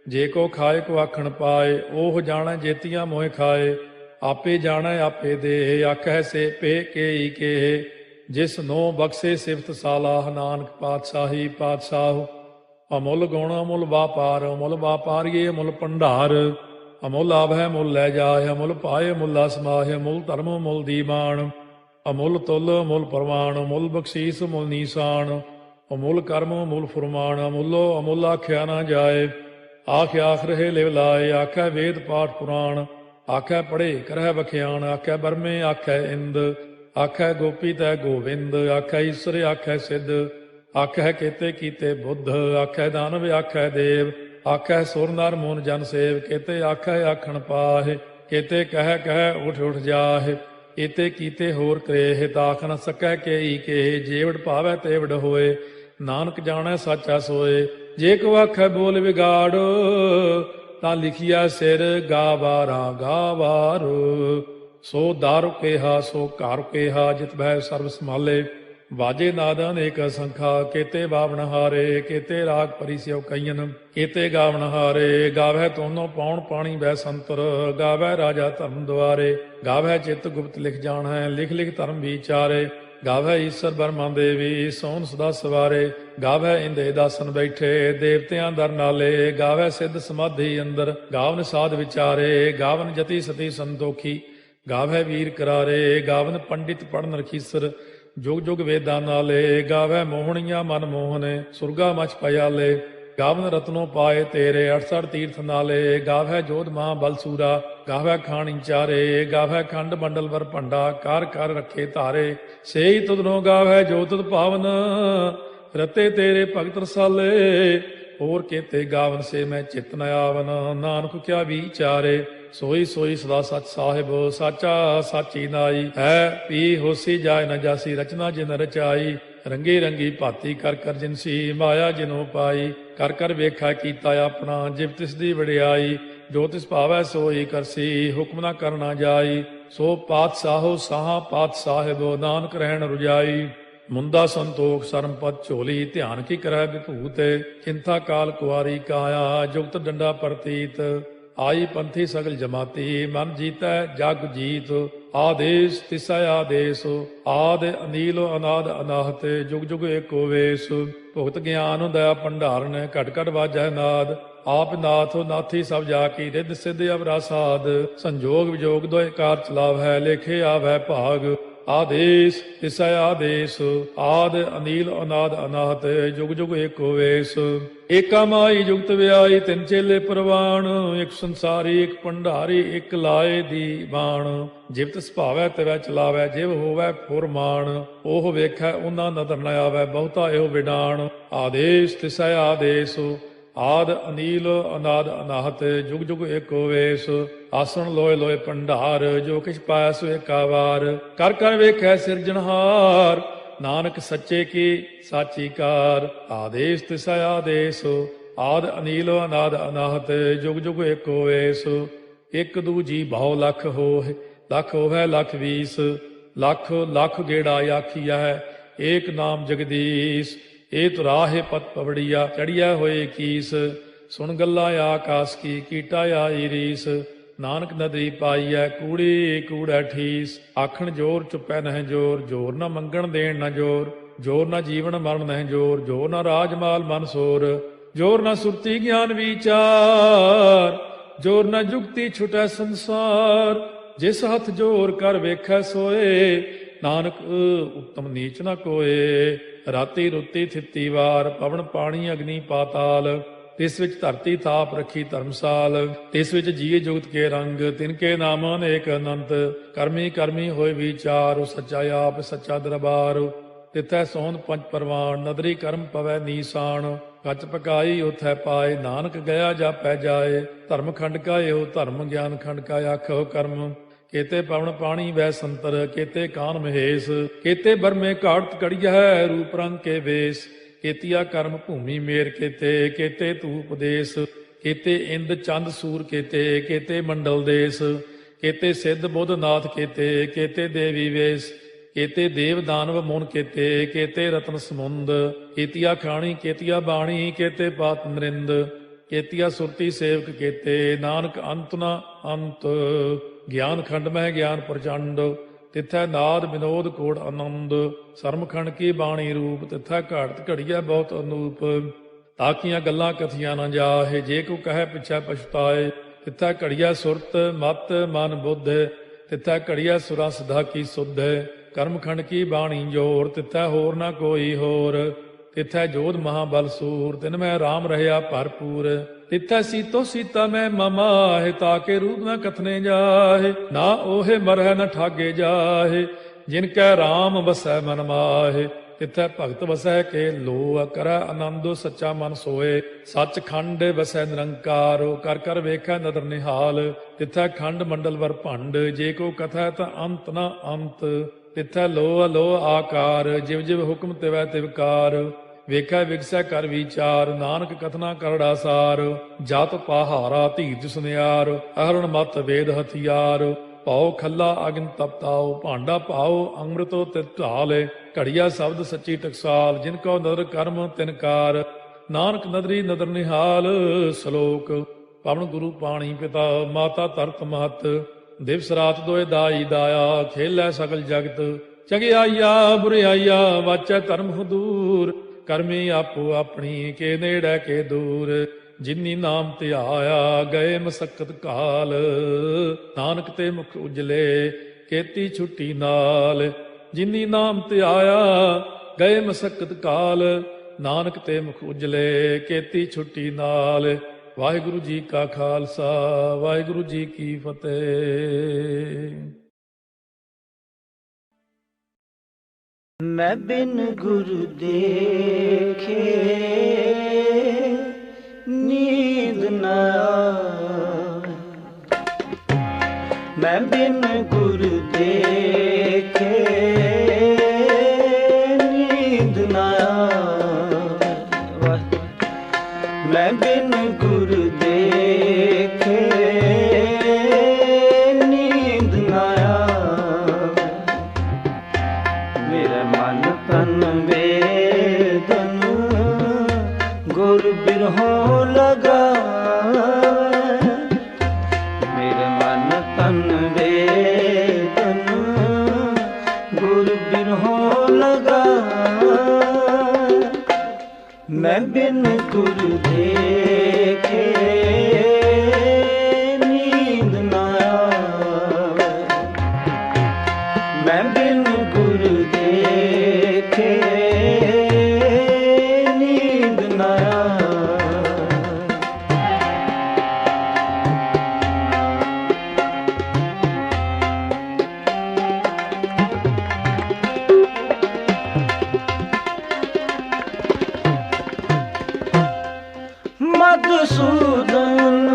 ਜੇ ਕੋ ਖਾਏ ਕੋ ਆਖਣ ਪਾਏ, ਉਹ ਜਾਣੈ ਜੇਤੀਆਂ ਮੋਹਿ ਖਾਏ, ਆਪੇ ਜਾਣੈ ਆਪੇ ਦੇ, ਆਖੈ ਸੇ ਪੇ ਕੇਈ ਕੇ, ਜਿਸ ਨੋ ਬਖਸ਼ੇ ਸਿਫਤ ਸਾਲਾਹ, ਨਾਨਕ ਪਾਤਸ਼ਾਹੀ ਪਾਤਸ਼ਾਹ। ਅਮੁੱਲ ਗੁਣ ਅਮੁੱਲ ਵਾਪਾਰ, ਅਮੁੱਲ ਵਾਪਾਰੀਏ ਅਮੁੱਲ ਭੰਡਾਰ, ਅਮੁੱਲ ਆਭੈ ਮੁੱਲ ਲੈ ਜਾਏ, ਅਮੁੱਲ ਪਾਏ ਮੁੱਲਾ ਸਮਾਹਿ, ਅਮੁੱਲ ਧਰਮ ਮੁੱਲ ਦੀਵਾਨ, ਅਮੁੱਲ ਤੁਲ ਅਮੁੱਲ ਪ੍ਰਮਾਣ, ਅਮੁੱਲ ਬਖਸ਼ੀਸ ਮੁੱਲ ਨੀਸਾਨ, ਅਮੁੱਲ ਕਰਮ ਅਮੁੱਲ ਫੁਰਮਾਨ, ਅਮੁੱਲੋ ਅਮੁੱਲ ਆਖਿਆ ਨਾ ਜਾਏ, ਆਖ ਆਖ ਰਹੇ ਲਿਵ ਲਾਏ, ਆਖੈ ਵੇਦ ਪਾਠ ਪੁਰਾਣ, ਆਖੈ ਪੜ੍ਹੇ ਕਰਹਿ ਬਖਿਆਣ, ਆਖੈ ਬਰਮੇ ਆਖੈ ਇੰਦ, ਆਖੈ ਗੋਪੀ ਤੈ ਗੋਵਿੰਦ, ਆਖੈ ਈਸਰ ਆਖੈ ਸਿੱਧ, ਆਖੈ ਕੇਤੇ ਕੀਤੇ ਬੁੱਧ, ਆਖੈ ਦਾਨਵ ਆਖੈ ਦੇਵ, ਆਖੈ ਸੁਰ ਨਰ ਮੂਨ ਜਨ ਸੇਵ, ਕੇਤੇ ਆਖੈ ਆਖਣ ਪਾਹੇ, ਕੇਤੇ ਕਹਿ ਕਹਿ ਉਠ ਉਠ ਜਾਹੇ, ਏਤੇ ਕੀਤੇ ਹੋਰ ਕਰੇਹ, ਤਾਖ ਨ ਸਕੈ ਕੇਈ ਕੇ, ਜੇਵੜ ਭਾਵੈ ਤੇਵੜ ਹੋਏ, ਨਾਨਕ ਜਾਣੈ ਸਾਚਾ ਸੋਏ। ਜੇ ਕੋ ਆਖੈ ਬੋਲ ਵਿਗਾੜ, ਤਾਂ ਲਿਖਿਆ ਸਿਰ ਗਾਵਾਰਾ ਗਾਵਾਰ, ਸੋ ਦਾਰੂ ਕੇਹਾ ਸੋ ਘਰ ਕੇਹਾ, ਜਿਤ ਬਹਿ ਸਰਬ ਸੰਭਾਲੇ, ਵਾਜੇ ਨਾਦ ਅਨੇਕ ਸੰਖਾ, ਕੇਤੇ ਬਾਵਣ ਹਾਰੇ, ਕੇਤੇ ਰਾਗ ਪਰਿਸਿਓ ਕਈਨ, ਕੇਤੇ ਗਾਵਣ ਹਾਰੇ, ਗਾਵੈ ਤੋਨੋ ਪਾਉਣ ਪਾਣੀ ਬੈ ਸੰਤਰ, ਗਾਵੈ ਰਾਜਾ ਧਰਮ ਦੁਆਰੇ, ਗਾਵੈ ਚਿਤ ਗੁਪਤ ਲਿਖ ਜਾਣੈ, ਲਿਖ ਲਿਖ ਧਰਮ ਵਿਚਾਰੇ, ਗਾਵੈ ਈਸਰ ਬਰਮਾ ਦੇਵੀ, ਸੋਨ ਸਦਾ ਸਵਾਰੇ, ਗਾਵੈ ਇੰਦੇ ਦਾਸਨ ਬੈਠੇ, ਦੇਵਤਿਆਂ ਦਰ ਨਾਲੇ, ਗਾਵੈ ਸਿੱਧ ਸਮਾਧੀ ਅੰਦਰ, ਗਾਵਨ ਸਾਧ ਵਿਚਾਰੇ, ਗਾਵਨ ਜਤੀ ਸਤੀ ਸੰਤੋਖੀ, ਗਾਵੈ ਵੀਰ ਕਰਾਰੇ, ਗਾਵਨ ਪੰਡਿਤ ਪੜਨ ਰਖੀਸਰ, ਜੁਗ ਜੁਗ ਵੇਦਾਂ ਨਾਲੇ, ਗਾਵੈ ਮੋਹਣੀਆਂ ਮਨ ਮੋਹਨੇ, ਸੁਰਗਾ ਮਚ ਪਿਆਲੇ, ਗਾਵਨ ਰਤਨੋ ਪਾਏ ਤੇਰੇ, 68 ਤੀਰਥ ਨਾਲੇ, ਗਾਵੈ ਜੋਧ ਮਾਂ ਬਲਸੂਰਾ, ਗਾਵੈ ਖਾਣੀ ਚਾਰੇ, ਗਾਵੈ ਖੰਡ ਮੰਡਲ ਵਰ ਭੰਡਾ, ਕਰ ਕਰ ਰੱਖੇ ਧਾਰੇ, ਸੇਈ ਤੁਧਨੋ ਗਾਵੈ ਜੋ ਤੁਧ ਭਾਵਨ, ਰਤੇ ਤੇਰੇ ਭਗਤ ਰਸਾਲੇ, ਹੋਰ ਕੇਤੇ ਗਾਵਨ ਸੇ ਮੈਂ ਚਿਤ ਨ ਆਵਨ, ਨਾਨਕ ਕਿਆ ਵਿਚਾਰੇ, ਸੋਈ ਸੋਈ ਸਦਾ ਸਚ ਸਾਹਿਬ, ਸਾਚਾ ਸਾਚੀ ਨਾਈ, ਹੈ ਪੀ ਹੋਸੀ ਜਾਏ ਨ ਜਾਸੀ, ਰਚਨਾ ਜਿਨ ਰਚਾਈ, ਰੰਗੀ ਰੰਗੀ ਭਾਤੀ ਕਰ ਕਰ ਜਿਨਸੀ, ਮਾਇਆ ਜਿਨੋ ਪਾਈ, ਕਰ ਕਰ ਵੇਖਾ ਕੀਤਾ ਆਪਣਾ, ਜਿਵ ਤਿਸ ਦੀ ਵਡਿਆਈ, ਜੋ ਤਿਸ ਭਾਵੈ ਸੋਈ ਕਰਸੀ, ਹੁਕਮ ਨਾ ਕਰਨਾ ਜਾਈ, ਸੋ ਪਾਤਸ਼ਾਹੋ ਸਾਹਾ ਪਾਤਸ਼ਾਹਿਬ, ਨਾਨਕ ਰਹਿਣ ਰੁਜਾਈ, ਮੁੰਦਾ ਸੰਤੋਖ ਸਰਮ ਪਦ ਝੋਲੀ, ਧਿਆਨ ਕੀ ਕਰੈ ਵਿਭੂਤ, ਚਿੰਤਾ ਕਾਲ ਕੁਆਰੀ ਕਾਇਆ, ਜੁਗਤ ਡੰਡਾ ਪ੍ਰਤੀਤ, ਆਈ ਪੰਥੀ ਸਗਲ ਜਮਾਤੀ, ਮਨ ਜੀਤੈ ਜਗ ਜੀਤ, ਆਦੇਸ ਤਿਸੈ ਆਦੇਸ, ਆਦ ਅਨੀਲ ਅਨਾਦ ਅਨਾਹਤ, ਜੁਗ ਜੁਗ ਏਕੋ ਵੇਸ, ਭੁਗਤ ਗਿਆਨ ਦਇਆ ਭੰਡਾਰਨ, ਘਟ ਘਟ ਵਾਜੈ ਨਾਦ, ਆਪ ਨਾਥ ਨਾਥੀ ਸਭ ਜਾ ਕੀ, ਰਿੱਧ ਸਿੱਧ ਅਵਰਾ ਸਾਧ, ਸੰਜੋਗ ਵਿਜੋਗ ਦੋਇ ਕਾਰ ਚਲਾਵੈ, ਲੇਖੇ ਆਵੈ ਭਾਗ, ਆਦੇਸ ਤਿਸੈ ਆਦੇਸ, ਆਦ ਅਨੀਲ ਅਨਾਦ ਅਨਾਹਤ, ਜੁਗ ਜੁਗ ਏਕੋ ਵੇਸ, ਏਕਾ ਮਾਈ ਜੁਗਤ ਵਿਆਈ, ਤਿੰਨ ਚੇਲੇ ਪ੍ਰਵਾਣ, ਇੱਕ ਸੰਸਾਰੀ ਇੱਕ ਭੰਡਾਰੀ, ਇੱਕ ਲਾਏ ਦੀ ਬਾਣ, ਜਿਵ ਤਿਸ ਭਾਵੈ ਤਿਵੈ ਚਲਾਵੈ, ਜਿਵ ਹੋਵੈ ਫੁਰਮਾਨ, ਉਹ ਵੇਖੈ ਉਹਨਾਂ ਨਦਰ ਨ ਆਵੈ, ਬਹੁਤਾ ਇਹੋ ਵਿਡਾਣ, ਆਦੇਸ ਤਿਸੈ ਆਦੇਸ, ਆਦ ਅਨੀਲ ਅਨਾਦ ਅਨਾਹਤ, ਜੁਗ ਜੁਗ ਏਕੋ ਵੇਸ, ਆਸਣ ਲੋਏ ਲੋਏ ਭੰਡਾਰ, ਜੋ ਕਿਛ ਪਾਇਆ ਸੋ ਏਕਾ ਵਾਰ, ਕਰ ਕਰ ਵੇਖੈ ਸਿਰਜਣਹਾਰ, ਨਾਨਕ ਸੱਚੇ ਕੀ ਸਾਚੀ ਕਾਰ, ਆਦੇਸ ਤਿਸੈ ਆਦੇਸ, ਆਦ ਅਨੀਲ ਅਨਾਦ ਅਨਾਹਤ, ਜੁਗ ਜੁਗ ਏਕੋ ਵੇਸ, ਇੱਕ ਦੂਜੀ ਬਹੁ ਲਖ ਹੋਏ, ਲਖ ਹੋਵੈ ਲਖ ਵੀਸ, ਲਖ ਲਖ ਗੇੜਾ ਆਖੀਐ, ਏਕ ਨਾਮ ਜਗਦੀਸ਼, ਇਹ ਤੁਰਾਹੇ ਪਤ ਪਵੜੀਆ, ਚੜੀਆ ਹੋਏ ਕੀਸ, ਸੁਣ ਗੱਲਾਂ ਆਕਾਸ ਕੀ, ਕੀਟਾ ਆਈ ਰੀਸ, ਨਾਨਕ ਨਦਰੀ ਪਾਈਐ, ਕੂੜੀ ਕੂੜੈ ਠੀਸ, ਆਖਣ ਜੋਰ ਚੁੱਪੈ ਨਹਿ ਜੋਰ, ਜੋਰ ਨਾ ਮੰਗਣ ਦੇਣ ਨਾ ਜੋਰ, ਜੋਰ ਨਾ ਜੀਵਨ ਮਰਨ ਨਹਿ ਜੋਰ, ਜੋਰ ਨਾ ਰਾਜ ਮਾਲ ਮਨ ਸੋਰ, ਜੋਰ ਨਾ ਸੁਰਤੀ ਗਿਆਨ ਵਿਚਾਰ, ਜੋਰ ਨਾ ਜੁਗਤੀ ਛੁਟੈ ਸੰਸਾਰ, ਜਿਸ ਹੱਥ ਜੋਰ ਕਰ ਵੇਖੈ ਸੋਏ, ਨਾਨਕ ਉੱਤਮ ਨੀਚ ਨਾ ਕੋਏ, ਰਾਤੀ ਰੁੱਤੀ ਥਿੱਤੀ ਵਾਰ, ਪਵਨ ਪਾਣੀ ਅਗਨੀ ਪਾਤਾਲ, ਤਿਸ ਵਿੱਚ ਧਰਤੀ ਥਾਪ ਰੱਖੀ ਧਰਮਸਾਲ, ਤਿਸ ਵਿੱਚ ਜੀਏ ਜੁਗਤ ਕੇ ਰੰਗ, ਤਿਨਕੇ ਨਾਮ ਅਨੇਕ ਅਨੰਤ, ਕਰਮੀ ਕਰਮੀ ਹੋਏ ਵਿਚਾਰ, ਉਹ ਸੱਚਾ ਆਪ ਸੱਚਾ ਦਰਬਾਰ, ਤਿਥੈ ਸੋਹਣ ਪੰਜ ਪਰਵਾਨ, ਨਦਰੀ ਕਰਮ ਪਵੈ ਨੀਸਾਨ, ਕੱਚ ਪਕਾਈ ਉਥੈ ਪਾਏ, ਨਾਨਕ ਗਿਆ ਜਾਪੈ ਜਾਏ, ਧਰਮ ਖੰਡ ਕਾ ਇਹੋ ਧਰਮ, ਗਿਆਨ ਖੰਡ ਕਾ ਆਖੋ ਕਰਮ, ਕੇਤੇ ਪਵਨ ਪਾਣੀ ਵੈ ਸੰਤਰ, ਕੇਤੇ ਕਾਨ ਮਹੇਸ਼, ਕੇਤੇ ਬਰਮੇ ਘਾਟ ਕੜੀਐ, ਰੂਪ ਰੰਗ ਕੇ ਵੇਸ, केतिया कर्म भूमि मेर केते, केते धूप देश, केते इंद चंद सूर केते, केते मंडल देश, केते सिद्ध बुद्ध नाथ केते, केते देवी वेश, केते देव दानव मुन केते, केते रत्न समुंद, केतिया खाणी केतिया बाणी, केते पात नरिंद, केतिया सुरती सेवक केते, नानक अंत न अंत, ज्ञान खंड में ज्ञान प्रचंड, तिथै नाद विनोद कोड़ आनंद, सरमखंड की बाणी रूप, तिथै घाड़त घड़िया बहुत अनूप, ताकियां गल्लां कथियां न जाहे, जे को कहे पिछै पछताए, तिथै घड़िया सुरत मत मन बुद्ध, तिथै घड़िया सुरा सिधा की सुध, कर्मखंड की बाणी जोर, तिथै होर न कोई होर, तिथै जोध महाबल सूर, तिन में राम रहया भरपूर, तिथै सीतो सीता में ममाहे, ताके रूप न कथने जाहे, ना ओहे मरह न ठागे जाहे, जिनकै राम बसै मन माहे, तिथै भगत वसै के लो, करੈ आनंद सच्चा मन सोए, सच खंड वसै निरंकार, कर कर वेखै नदर निहाल, तिथै खंड मंडल वर भंड, जे को कथै ता अंत न अंत, तिथै लो अलो आकार, जिव जिव हुक्म तिवै तिवकार, ਵੇਖੈ ਵਿਗਸੈ ਕਰ ਵਿਚਾਰ, ਨਾਨਕ ਕਥਨਾ ਕਰੜਾ ਸਾਰ, ਜਤ ਪਹਾਰਾ ਧੀਰਜ ਸੁਨਿਆਰ, ਅਹਰਣ ਮਤ ਵੇਦ ਹਥਿਆਰ, ਭਾਉ ਖੱਲਾ ਅਗਨ ਤਪਤਾਉ, ਭਾਂਡਾ ਭਾਉ ਅੰਮ੍ਰਿਤੋ ਤਿਤ ਢਾਲੇ, ਘੜੀਆ ਸ਼ਬਦ ਸੱਚੀ ਟਕਸਾਲ, ਜਿਨ ਕੋ ਨਦਰ ਕਰਮ ਤਿਨਕਾਰ, ਨਾਨਕ ਨਦਰੀ ਨਦਰ ਨਿਹਾਲ। ਸ਼ਲੋਕ। ਪਵਨ ਗੁਰੂ ਪਾਣੀ ਪਿਤਾ, ਮਾਤਾ ਧਰਤ ਮਹਤ, ਦਿਵਸ ਰਾਤ ਦੋਇ ਦਾਈ ਦਾਇਆ, ਖੇਲੈ ਸਗਲ ਜਗਤ, ਚੰਗਿਆਈਆ ਬੁਰਿਆਈਆ ਵਾਚੈ ਧਰਮ ਹਦੂਰ, ਕਰਮੀ ਆਪੋ ਆਪਣੀ ਕੇ ਨੇੜੇ ਕੇ ਦੂਰ, ਜਿਨੀ ਨਾਮ ਧਿਆਇਆ ਗਏ ਮਸਕਤ ਕਾਲ, ਨਾਨਕ ਤੇ ਮੁਖ ਉਜਲੇ ਕੀਤੀ ਛੁੱਟੀ ਨਾਲ, ਜਿਨੀ ਨਾਮ ਧਿਆਇਆ ਗਏ ਮਸਕਤ ਕਾਲ, ਨਾਨਕ ਤੇ ਮੁਖ ਉਜਲੇ ਕੀਤੀ ਛੁੱਟੀ ਨਾਲ। ਵਾਹਿਗੁਰੂ ਜੀ ਕਾ ਖਾਲਸਾ, ਵਾਹਿਗੁਰੂ ਜੀ ਕੀ ਫਤਿਹ। मैं बिन गुरु देखे नींद न आए, मैं बिन गुरु देखे नींद न आए, मैं बिन गुरु देखे नींद न आए, मेरा मन तन वेदन गुर बिरहों लगावे, मेरे मन तन वेदन गुर बिरहों लगावे, मैं बिन गुरु देखे नींद न आवे, मैं बिन गुरु देखे नींद न आवे। मधुसूदन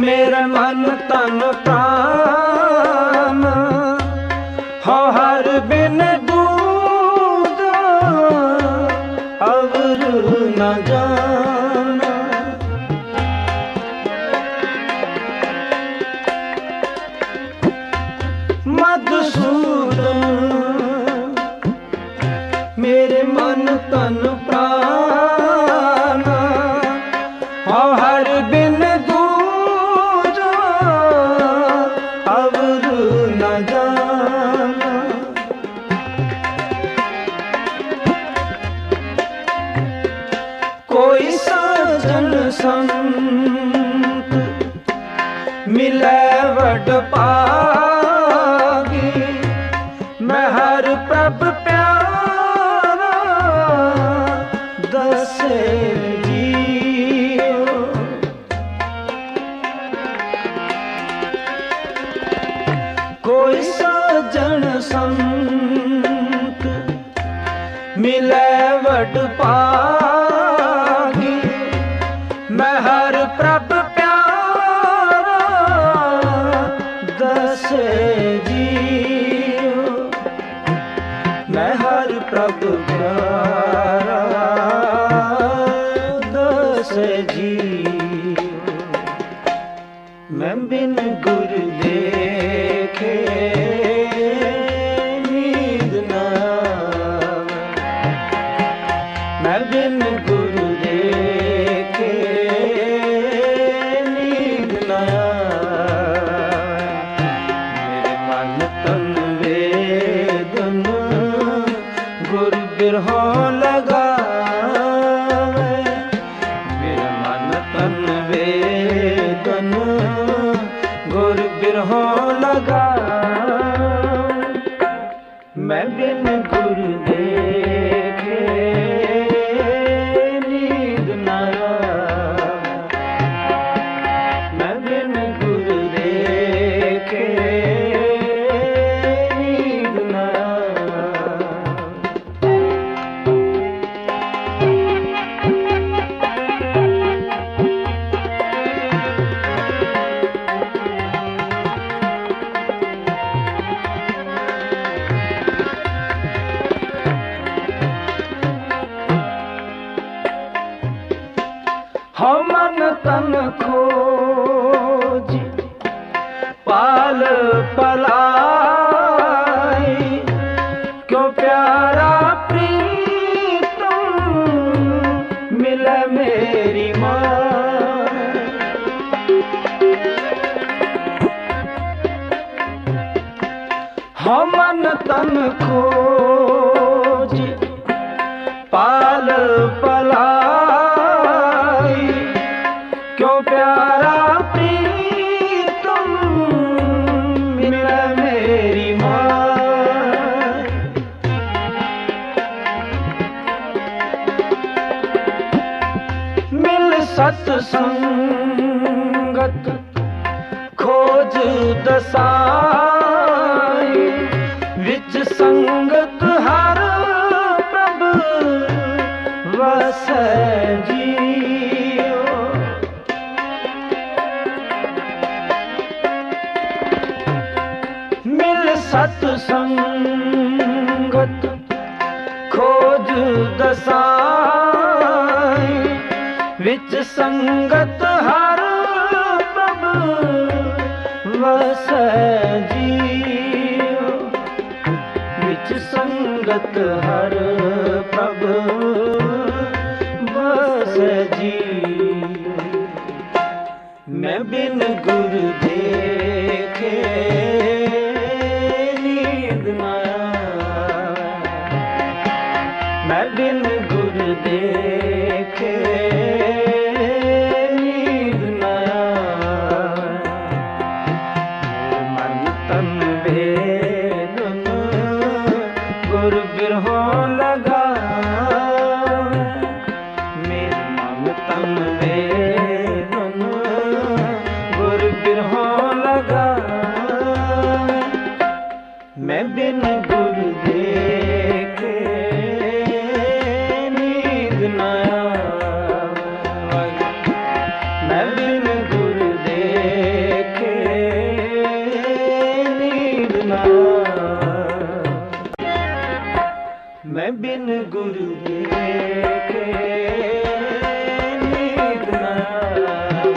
मेरा मन तन प्राण, हो हर बिन दूजा अवर न जाना, मधुसूदन मेरे मन तन प्राण, हो हर बिन दूजा अवर न जाना, कोई साजन संत मिले वड पागी, मैं हर प्रभ प्यारा दसे जियो, कोई साजन संत मिले वड पागी, मैं हर प्रभ प्यारा दसे जियो, मैं हर प्रभ प्यारा जीव। मैं बिन गुर देखे नींद न आवे, मैं बिन गुर देखे नींद न आवे। मेरे मन तन वेदन गुर बिरहों लगावे, मेरा मन तन वेदन गुर बिरहों लगावे। मैं बिन गुर देखे नींद न आवे, मैं बिन गुर देखे नींद न आवे। हो मन तन खोजी पाल पलाई, क्यों प्यारा प्रीतम मिले मेरी माँ। हो मन तन खोजी पाल पलाई, क्यों प्यारा प्रीतम मिले मेरी माँ। मिल सत्संगत खोज दसाई, विच संगत हर प्रभ वसै जियो। मिल सत्संगत खोज दसाई, विच संगत हर प्रभ वसै जियो। विच संगत हर प्रभ वसै जियो। मैं बिन गुर देखे नींद न आवे, मैं बिन गुर देखे नींद न आवे। मन तन वेदन गुर बिरहों लगावे, मेरे मन तन वेदन गुर बिरहों लगावे। मैं बिन गुर देखे नींद न आवे, मैं बिन गुर देखे नींद न आवे। मैं बिन गुर देखे नींद न आवे,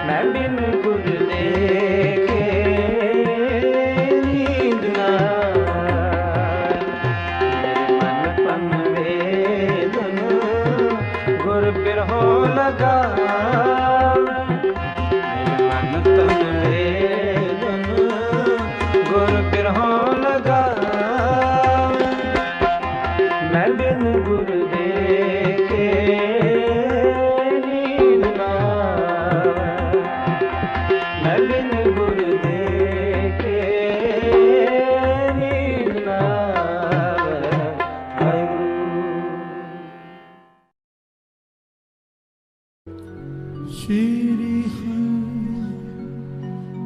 मैं बिन गुर देखे नींद न आवे। मन तन वेदन गुर बिरहों लगावे, मन तन वेदन गुर बिरहों लगावे। मैं बिन गुर देखे नींद न आवे, मैं बिन गुर देखे नींद न आवे। श्री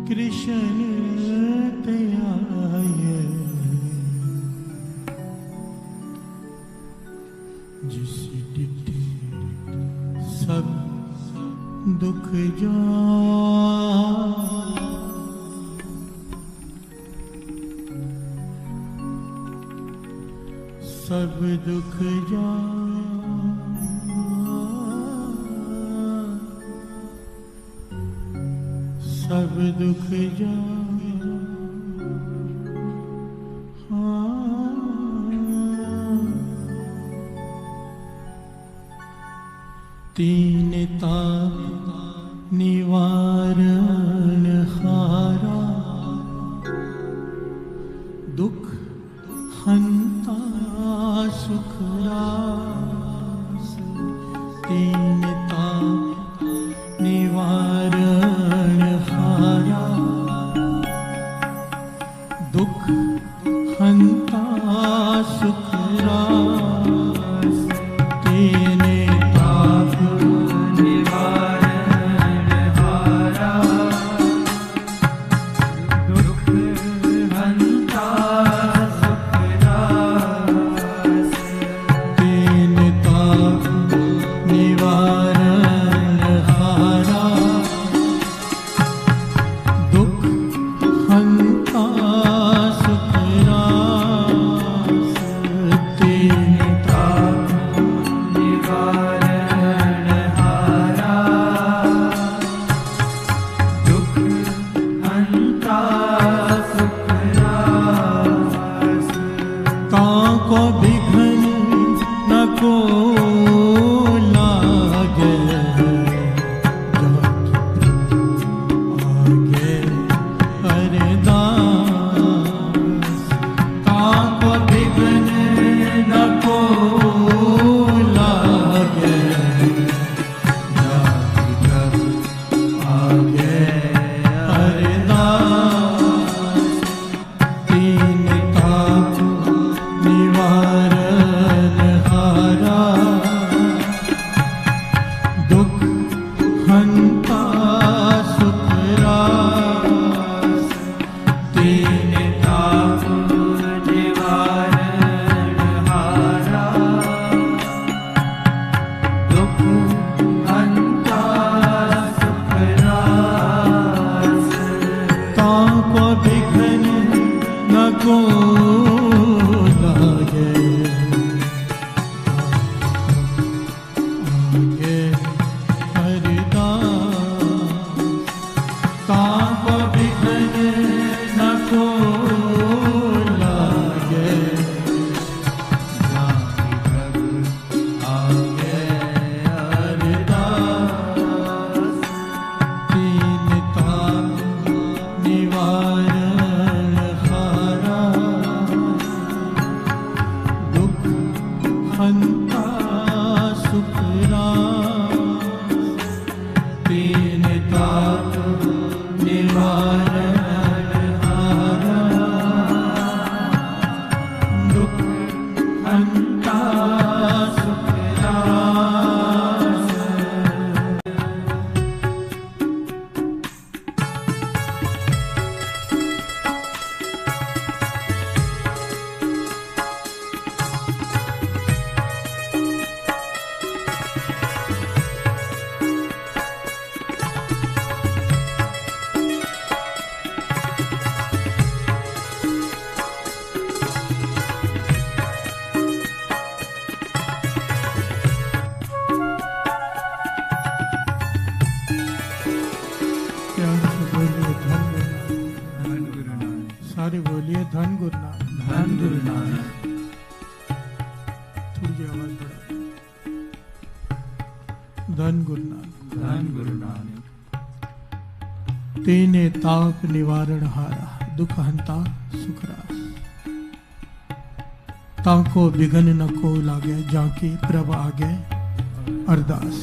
कृष्ण त्याय, जिस डिठे सब दुख जा, सब दुख जा दुख जा तीन ताप निवारण हारा दुख हंता सुख रास तीन ताप निवारण हारा दुख हंता सुख रास तीन ताप तेने ताप निवारण हारा दुख हंता सुख रास ताको बिघन न को लागे जाके प्रभ आगे अरदास।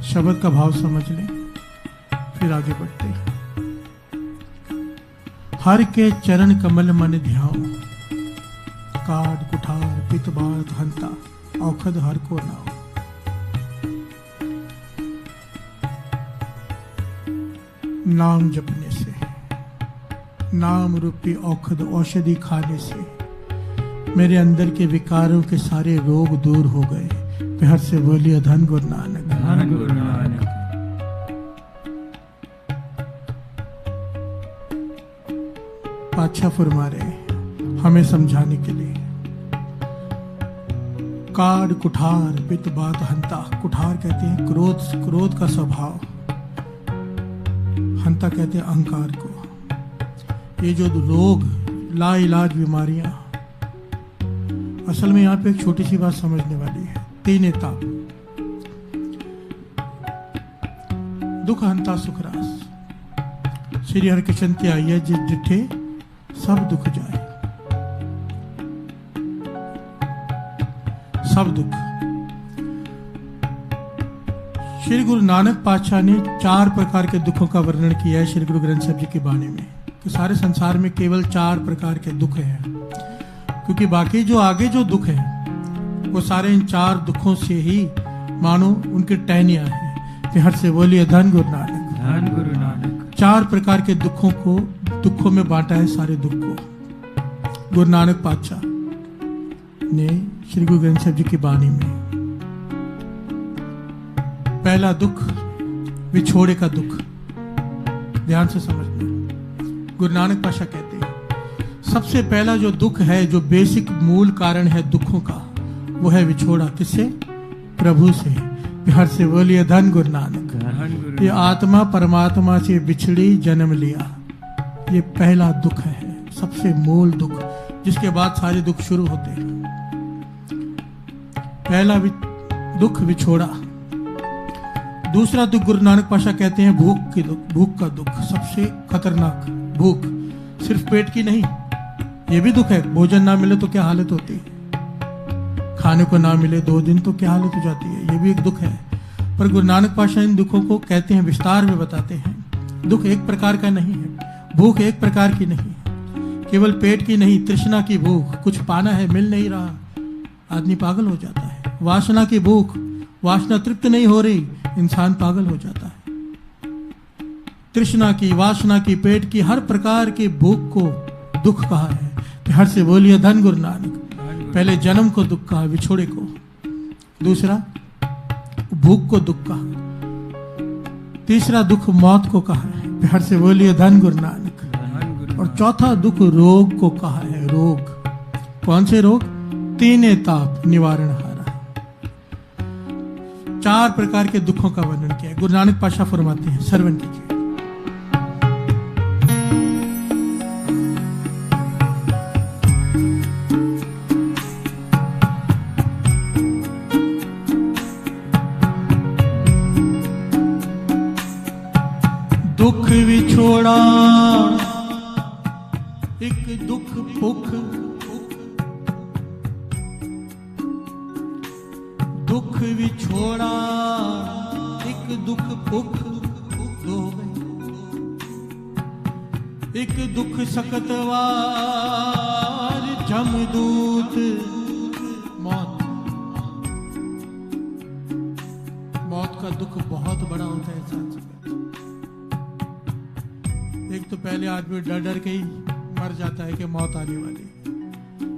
शब्द का भाव समझ लें फिर आगे बढ़ते हैं। हर के चरण कमल मन ध्याओ काट कुठार पित बात हंता औखद हर को नाओ। नाम जपने से नाम रूपी औखद औषधि खाने से मेरे अंदर के विकारों के सारे रोग दूर हो गए। प्यार से बोलिए धन गुरु नानक, धन गुरु नानक। पातशाह फरमा रहे हमें समझाने के लिए, काड कुठार पित बात हंता। कुठार कहते हैं क्रोध, क्रोध का स्वभाव। महानता कहते हैं अहंकार को। ये जो रोग, लाइलाज बीमारियां, असल में यहाँ पे एक छोटी सी बात समझने वाली है। तीन ताप, दुख हंता सुख रास। श्री हरिकृष्ण ते आइए जिस डिठे सब दुख जाए। सब दुख। श्री गुरु नानक पातशाह ने 4 प्रकार के दुखों का वर्णन किया है श्री गुरु ग्रंथ साहिब जी की वाणी में, कि सारे संसार में केवल 4 प्रकार के दुख हैं, क्योंकि बाकी जो आगे जो दुख है वो सारे इन 4 दुखों से ही मानो उनकी टहनियां हैं। फिर से बोलिए धन गुरु नानक, धन गुरु नानक। 4 प्रकार के दुखों में बांटा है सारे दुख को गुरु नानक पातशाह ने श्री गुरु ग्रंथ साहिब जी की वाणी में। पहला दुख विछोड़े का दुख, ध्यान से समझना। गुरु नानक पातशाह कहते हैं सबसे पहला जो दुख है, जो बेसिक मूल कारण है दुखों का, वो है विछोड़ा। किससे? प्रभु से। हर से बोलिए धन गुरु नानक। ये आत्मा परमात्मा से बिछड़ी जन्म लिया, ये पहला दुख है, सबसे मूल दुख, जिसके बाद सारे दुख शुरू होते हैं। पहला दुख विछोड़ा। दूसरा दुख गुरु नानक पातशाह कहते हैं भूख का दुख, सबसे खतरनाक भूख। सिर्फ पेट की नहीं, ये भी दुख है। भोजन ना मिले तो क्या हालत होती है, खाने को ना मिले 2 दिन तो क्या हालत हो जाती है, ये भी एक दुख है। पर गुरु नानक पातशाह इन दुखों को कहते हैं, विस्तार में बताते हैं। दुख एक प्रकार का नहीं है, भूख एक प्रकार की नहीं है, केवल पेट की नहीं, तृष्णा की भूख, कुछ पाना है मिल नहीं रहा, आदमी पागल हो जाता है। वासना की भूख, वासना तृप्त नहीं हो रही, इंसान पागल हो जाता है। तृष्णा की, वासना की, पेट की, हर प्रकार की भूख को दुख कहा है। हर से बोलिए धन गुरु नानक। पहले जन्म को दुख कहा, विछोड़े को। दूसरा भूख को दुख कहा। तीसरा दुख मौत को कहा है। हर से बोलिए धन गुरु नानक। और चौथा दुख रोग को कहा है। रोग, कौन से रोग? 3 ताप निवारण हारा। 4 प्रकार के दुखों का वर्णन किया है। गुरु नानक पातशाह फरमाते हैं, श्रवण कीजिए। दुख विछोड़ा एक दुख भुख, दुख विछोड़ा एक दुख भुख, दो हो गए। एक दुख सकतवार जमदूत, मौत। मौत का दुख बहुत बड़ा होता है साथ। एक तो पहले आदमी डर डर के ही मर जाता है कि मौत आने वाली।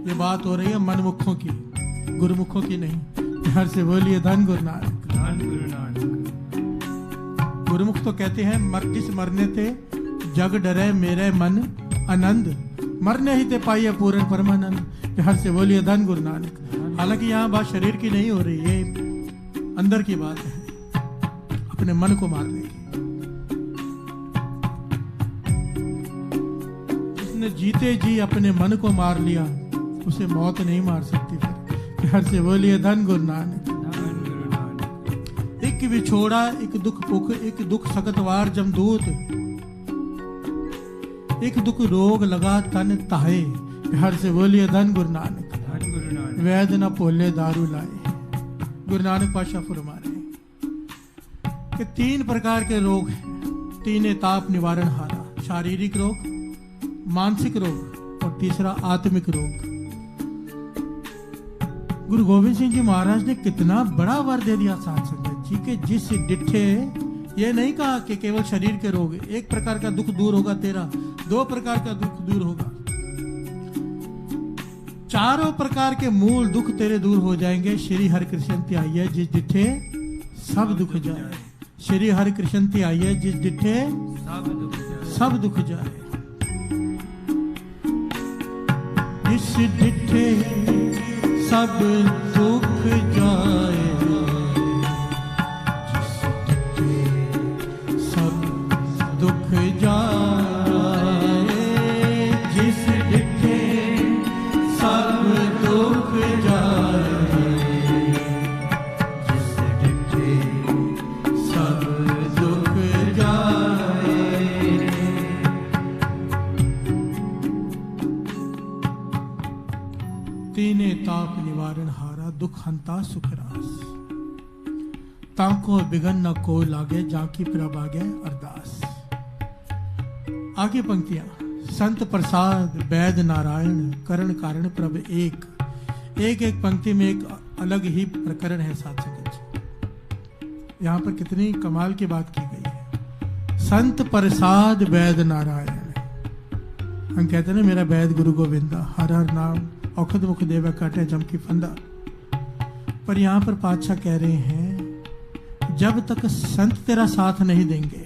ये बात हो रही है मनमुखों की, गुरुमुखों की नहीं। हर से बोलिए धन गुरु नानक, धन गुरु नानक। गुरुमुख तो कहते हैं जिस मरने थे जग डरे मेरे मन आनंद, मरने ही ते पाइए पूर्ण परमानंद। हर से बोलिए धन गुरु नानक। हालांकि यहाँ बात शरीर की नहीं हो रही, ये अंदर की बात है, अपने मन को मारने की। जिसने जीते जी अपने मन को मार लिया, उसे मौत नहीं मार सकती। फिर हर से बोलिए धन गुरु नानक। एक विछोड़ा एक दुख भुख, एक दुख सकतवार जमदूत, एक दुख रोग लगा तन ताहे। हर से बोलिए धन गुरु नानक। वैद न पोले दारू लाए। गुरु नानक पातशाह फरमा रहे हैं कि 3 प्रकार के रोग हैं, 3 ताप निवारण हारा। शारीरिक रोग, मानसिक रोग और तीसरा आत्मिक रोग। गुरु गोविंद सिंह जी महाराज ने कितना बड़ा वर दे दिया साथ संगत जी के, जिस डिठे ये नहीं कहा कि केवल शरीर के रोग, एक प्रकार का दुख दूर होगा तेरा, 2 प्रकार का दुख दूर होगा, 4 प्रकार के मूल दुख तेरे दूर हो जाएंगे। श्री हरि कृष्ण ते आइए जिस डिठे सब दुख जाए। श्री हरि कृष्ण ते आइए जिस डिठे सब दुख जाए। जिस डिठे सब दुख जाए, जिस डिठे सब दुख हंता सुख रास, ताको बिगन न को लागे, जाकी प्रभ आगे अरदास। आगे पंक्तियां, संत प्रसाद वैद नारायण, करण कारण प्रभ एक। एक एक पंक्ति में एक अलग ही प्रकरण है साथ संगत। यहाँ पर कितनी कमाल की बात की गई है। संत प्रसाद वैद नारायण, हम कहते हैं ना मेरा वैद गुरु गोविंदा, हर हर नाम औखद मुख देवा काटे जम की फंदा। पर यहाँ पर पातशाह कह रहे हैं जब तक संत तेरा साथ नहीं देंगे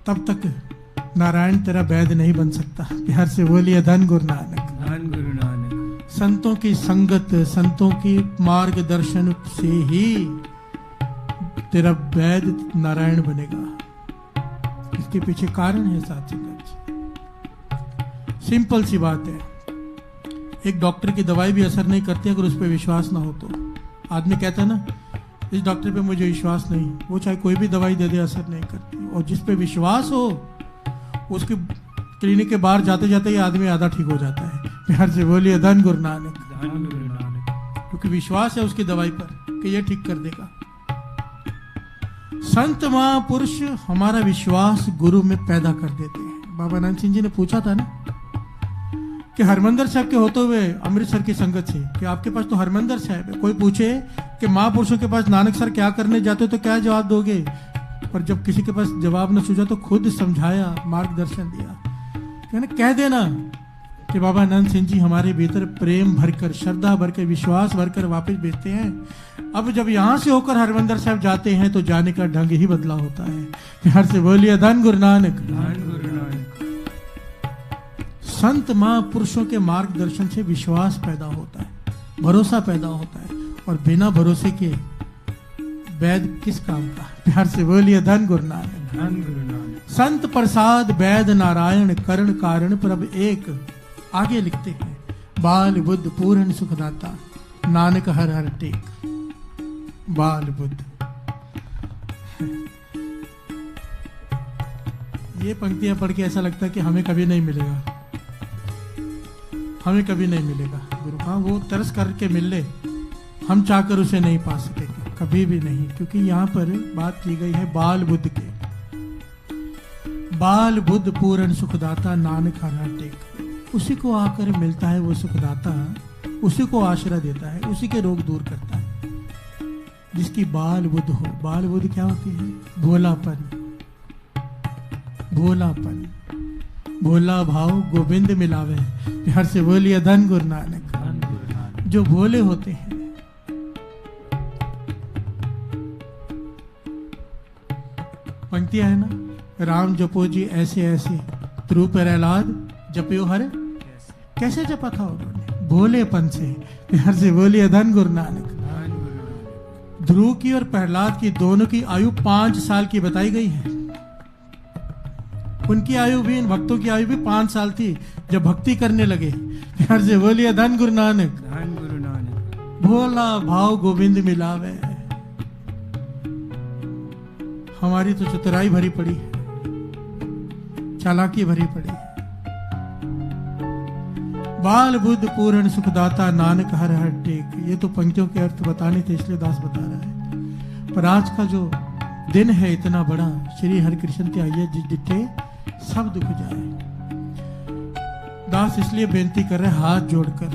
तब तक नारायण तेरा वैद नहीं बन सकता। प्यार से बोलिए धन गुरु नानक, धन गुरु नानक। संतों की संगत, संतों की मार्गदर्शन से ही तेरा वैद नारायण बनेगा। इसके पीछे कारण है साथ संगत। सिंपल सी बात है, एक डॉक्टर की दवाई भी असर नहीं करती अगर उस पर विश्वास ना हो तो। आदमी कहता है ना इस डॉक्टर पे मुझे विश्वास नहीं, वो चाहे कोई भी दवाई दे दे असर नहीं करती। और जिस पे विश्वास हो उसके क्लिनिक के बाहर जाते जाते ये आदमी आधा ठीक हो जाता है। प्यार से बोलिए धन गुरु नानक, धन गुरु नानक। क्योंकि विश्वास है उसकी दवाई पर कि ये ठीक कर देगा। संत महापुरुष हमारा विश्वास गुरु में पैदा कर देते हैं। बाबा नानक सिंह जी ने पूछा था ना कि हरमंदर साहब के होते हुए अमृतसर की संगत से कि आपके पास तो हरमंदर साहब है, कोई पूछे कि महापुरुषों के पास नानक सर क्या करने जाते हो तो क्या जवाब दोगे? पर जब किसी के पास जवाब न सूझा तो खुद समझाया, मार्गदर्शन दिया। कह देना कि बाबा आनंद सिंह जी हमारे भीतर प्रेम भरकर, श्रद्धा भरकर, विश्वास भरकर वापस भेजते हैं। अब जब यहां से होकर हरमंदर साहब जाते हैं तो जाने का ढंग ही बदला होता है। प्यार से बोलिए धन गुरु नानक, धन गुरु नानक। संत महापुरुषों के मार्गदर्शन से विश्वास पैदा होता है, भरोसा पैदा होता है। और बिना भरोसे के वैद किस काम का? प्यार से बोलिए धन गुरु नानक, धन गुरु नानक। संत प्रसाद वैद नारायण, करण कारण प्रभ एक। आगे लिखते हैं बाल बुद्ध पूर्ण सुखदाता, नानक हर हर टेक। बाल बुद्ध, ये पंक्तियां पढ़ के ऐसा लगता है कि हमें कभी नहीं मिलेगा, हमें कभी नहीं मिलेगा गुरु। हाँ, वो तरस करके मिल ले, हम चाहकर उसे नहीं पा सकेंगे, कभी भी नहीं। क्योंकि यहाँ पर बात की गई है बाल बुद्ध के। बाल बुद्ध पूर्ण सुखदाता, नानक हर हर टेक। उसी को आकर मिलता है वो सुखदाता, उसी को आश्रय देता है, उसी के रोग दूर करता है। जिसकी बाल बुद्ध हो। बाल बुद्ध क्या होती है? भोलापन, भोलापन, भोला भाव गोविंद मिलावे। प्यार से बोलिए धन गुरु नानक, धन गुरु नानक। जो भोले होते हैं। पंक्तियां है ना, राम जपो जी ऐसे ऐसे, ध्रुव प्रहलाद जपयो हर। कैसे जपा था उन्होंने? भोलेपन से। प्यार से बोलिए धन गुरु नानक, धन गुरु नानक। ध्रुव की और प्रहलाद की दोनों की आयु 5 साल की बताई गई है। उनकी आयु भी, इन भक्तों की आयु भी 5 साल थी जब भक्ति करने लगे। प्यार से बोलिए धन गुरु नानक, धन गुरु नानक। भोला भाव गोविंद मिलावे। हमारी तो चतुराई भरी पड़ी है, चालाकी भरी पड़ी है। बाल बुद्ध पूर्ण सुखदाता, नानक हर हर टेक। ये तो पंक्तियों के अर्थ बताने थे इसलिए दास बता रहा है। पर आज का जो दिन है इतना बड़ा, श्री हरिकृष्ण ते आइए जिस डिठे सब दुख जाए। दास इसलिए बेनती कर रहे हाथ जोड़कर,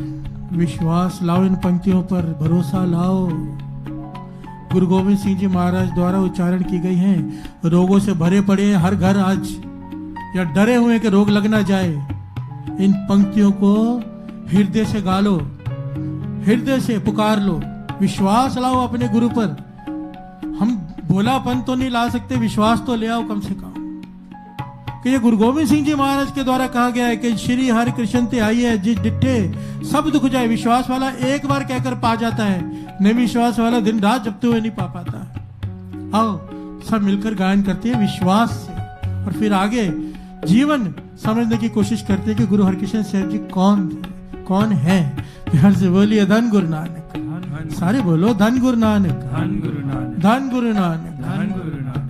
विश्वास लाओ इन पंक्तियों पर, भरोसा लाओ। गुरु गोविंद सिंह जी महाराज द्वारा उच्चारण की गई हैं। रोगों से भरे पड़े हैं हर घर आज, या डरे हुए कि रोग लग ना जाए। इन पंक्तियों को हृदय से गा लो, हृदय से पुकार लो, विश्वास लाओ अपने गुरु पर। हम भोलापन तो नहीं ला सकते, विश्वास तो ले आओ कम से कम। कि ये गुरु गोविंद सिंह जी महाराज के द्वारा कहा गया है कि श्री हरि कृष्ण ते आइए जिस डिठे सब दुख जाए। विश्वास वाला एक बार कहकर पा जाता है, नहीं विश्वास वाला दिन रात जपते हुए नहीं पा पाता। आओ सब मिलकर गायन करते हैं विश्वास से, और फिर आगे जीवन समझने की कोशिश करते हैं कि गुरु हरकृष्ण साहब जी कौन है। प्यार से बोलिए धन गुरु नानक, सारे बोलो धन गुरु नानक, धन गुरु नानक। धन गुरु नानक, धन गुरु नानक।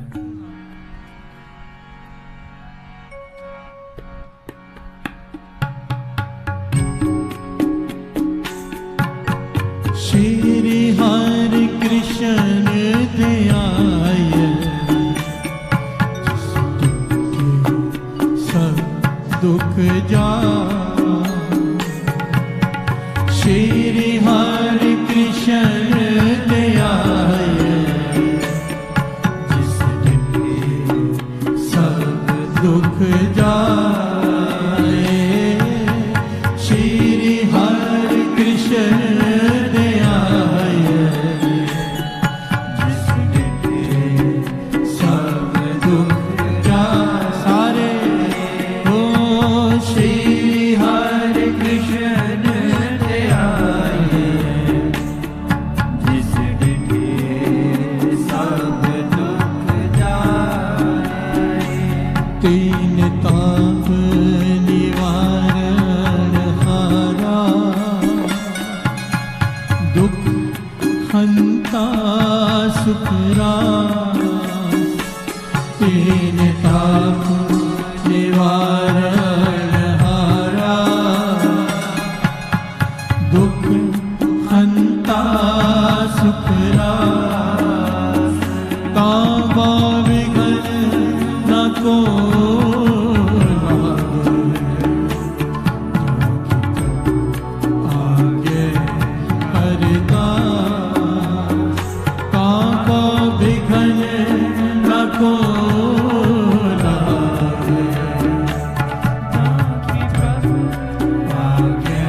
श्री हरि कृष्ण ध्याय सब दुख जा। श्री हरि कृष्ण ध्याय जिस सब दुख जाए। श्री हरि कृष्ण ध्याय जिस सब दुख जाए। सारे हो श्री हरि कृष्ण ध्याय जिस सब दुख जाए। तीन ताप निवारण हारा दुख हंता सुख रास। तीन ताप निवारण हारा दुख हंता सुख रास। तावा विघन न को आगे अरदास। तावा विघन न को आगे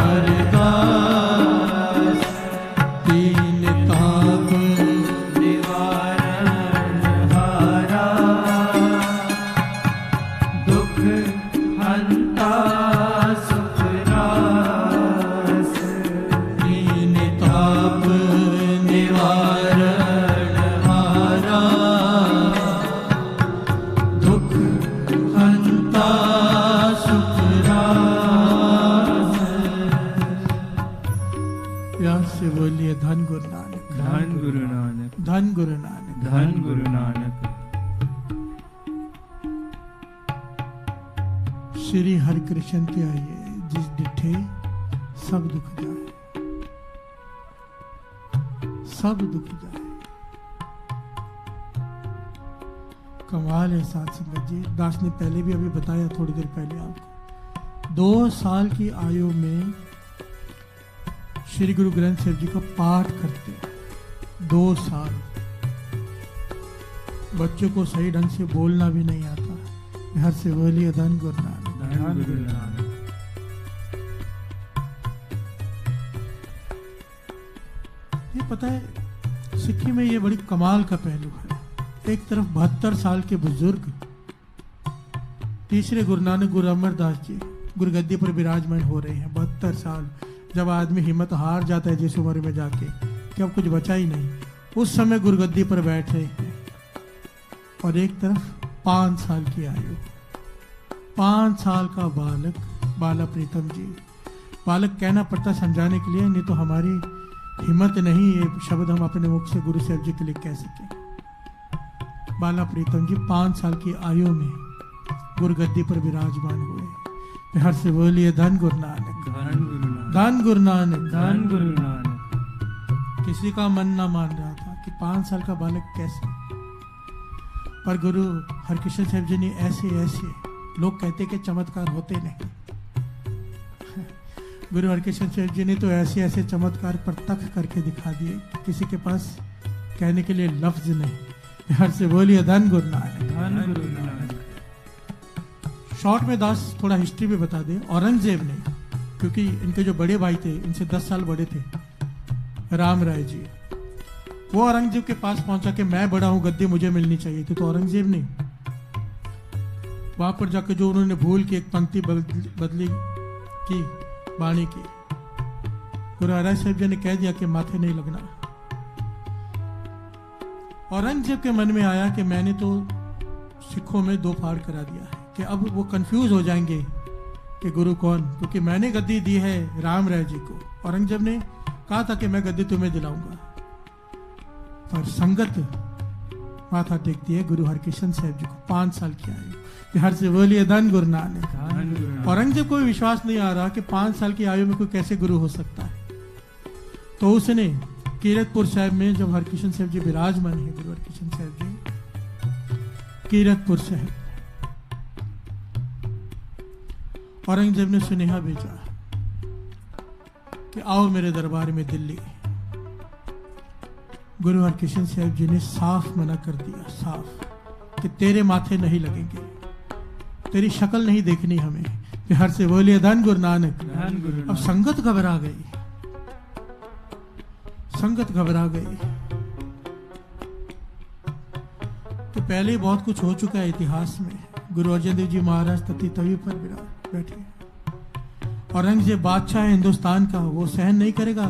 अरदास। तीन ताप निवारण हारा दुख हंता सुख रास। तीन ताप निवारण हारा दुख हंता सुख रास। प्यार से बोलिए धन गुरु नानक, धन गुरु नानक, धन गुरु नानक। धन गुरु नानक। श्री हरि कृष्ण ध्याये जिस डिठे सब दुख जाए। सब दुख जाए। कमाल है साथ संगत जी। दास ने पहले भी अभी बताया थोड़ी देर पहले आपको 2 साल की आयु में श्री गुरु ग्रंथ साहिब जी का पाठ करते हैं। 2 साल। बच्चों को सही ढंग से बोलना भी नहीं आता। हर से बोलिए धन गुरु नानक, धन गुरु नानक। ये पता है सिक्की में ये बड़ी कमाल का पहलू है। एक तरफ 72 साल के बुजुर्ग तीसरे गुरु नानक गुरु अमरदास जी गुरुगद्दी पर विराजमान हो रहे हैं। 72 साल। जब आदमी हिम्मत हार जाता है जिस उम्र में जाके कि अब कुछ बचा ही नहीं, उस समय गुरुगद्दी पर बैठ रहे हैं। और एक तरफ 5 साल की आयु, 5 साल का बालक, बाला प्रीतम जी। बालक कहना पड़ता समझाने के लिए, नहीं तो हमारी हिम्मत नहीं ये शब्द हम अपने मुख से गुरु साहब जी के लिए कह सकें। बाला प्रीतम जी 5 साल की आयु में गुरुगद्दी पर विराजमान हुए। हर से बोलिए धन गुरु नानक, धन गुरु नानक, धन गुरु नानक, धन गुरु नानक। किसी का मन ना मान रहा था कि 5 साल का बालक कैसे, पर गुरु हरकृष्ण साहब जी ने ऐसे ऐसे, लोग कहते कि चमत्कार होते नहीं, गुरु हरकृष्ण साहब जी ने तो ऐसे ऐसे चमत्कार प्रत्यक्ष करके दिखा दिए, किसी के पास कहने के लिए लफ्ज नहीं। हर से बोलिए धन गुरु नानक, धन गुरु नानक। शॉर्ट में दास थोड़ा हिस्ट्री भी बता दे। औरंगजेब ने, क्योंकि इनके जो बड़े भाई थे इनसे 10 साल बड़े थे, राम राय जी, वो औरंगजेब के पास पहुंचा कि मैं बड़ा हूं, गद्दी मुझे मिलनी चाहिए थी। तो औरंगजेब ने वहां पर जाकर जो उन्होंने भूल की एक पंक्ति बदली की, वाणी की, गुरु हराय साहब जी ने कह दिया कि माथे नहीं लगना। औरंगजेब के मन में आया कि मैंने तो सिखों में 2 फाड़ करा दिया है, कि अब वो कंफ्यूज हो जाएंगे कि गुरु कौन, क्योंकि मैंने गद्दी दी है राम राय जी को। औरंगजेब ने कहा था कि मैं गद्दी तुम्हें दिलाऊंगा, पर संगत माथा टेकती है गुरु हरकृष्ण साहब जी को। 5 साल की आयु। हर से बोलिए धन गुरु नानक। धन गुरु नानक। औरंगजेब को भी विश्वास नहीं आ रहा कि 5 साल की आयु में कोई कैसे गुरु हो सकता है। तो उसने कीरतपुर साहब में जब हरकिशन साहब जी विराजमान है, गुरु हरकिशन साहब जी कीरतपुर साहब, औरंगजेब ने सुनेहा भेजा कि आओ मेरे दरबार में दिल्ली। गुरु हरकिशन साहब जी ने साफ मना कर दिया, साफ, कि तेरे माथे नहीं लगेंगे, तेरी शक्ल नहीं देखनी हमें। बिहार से बोलिए धन गुरु नानक। अब संगत घबरा गई, संगत घबरा गई। तो पहले ही बहुत कुछ हो चुका है इतिहास में। गुरु अर्जन देव जी महाराज तती तवी पर बैठे, औरंगजेब बादशाह है हिंदुस्तान का, वो सहन नहीं करेगा,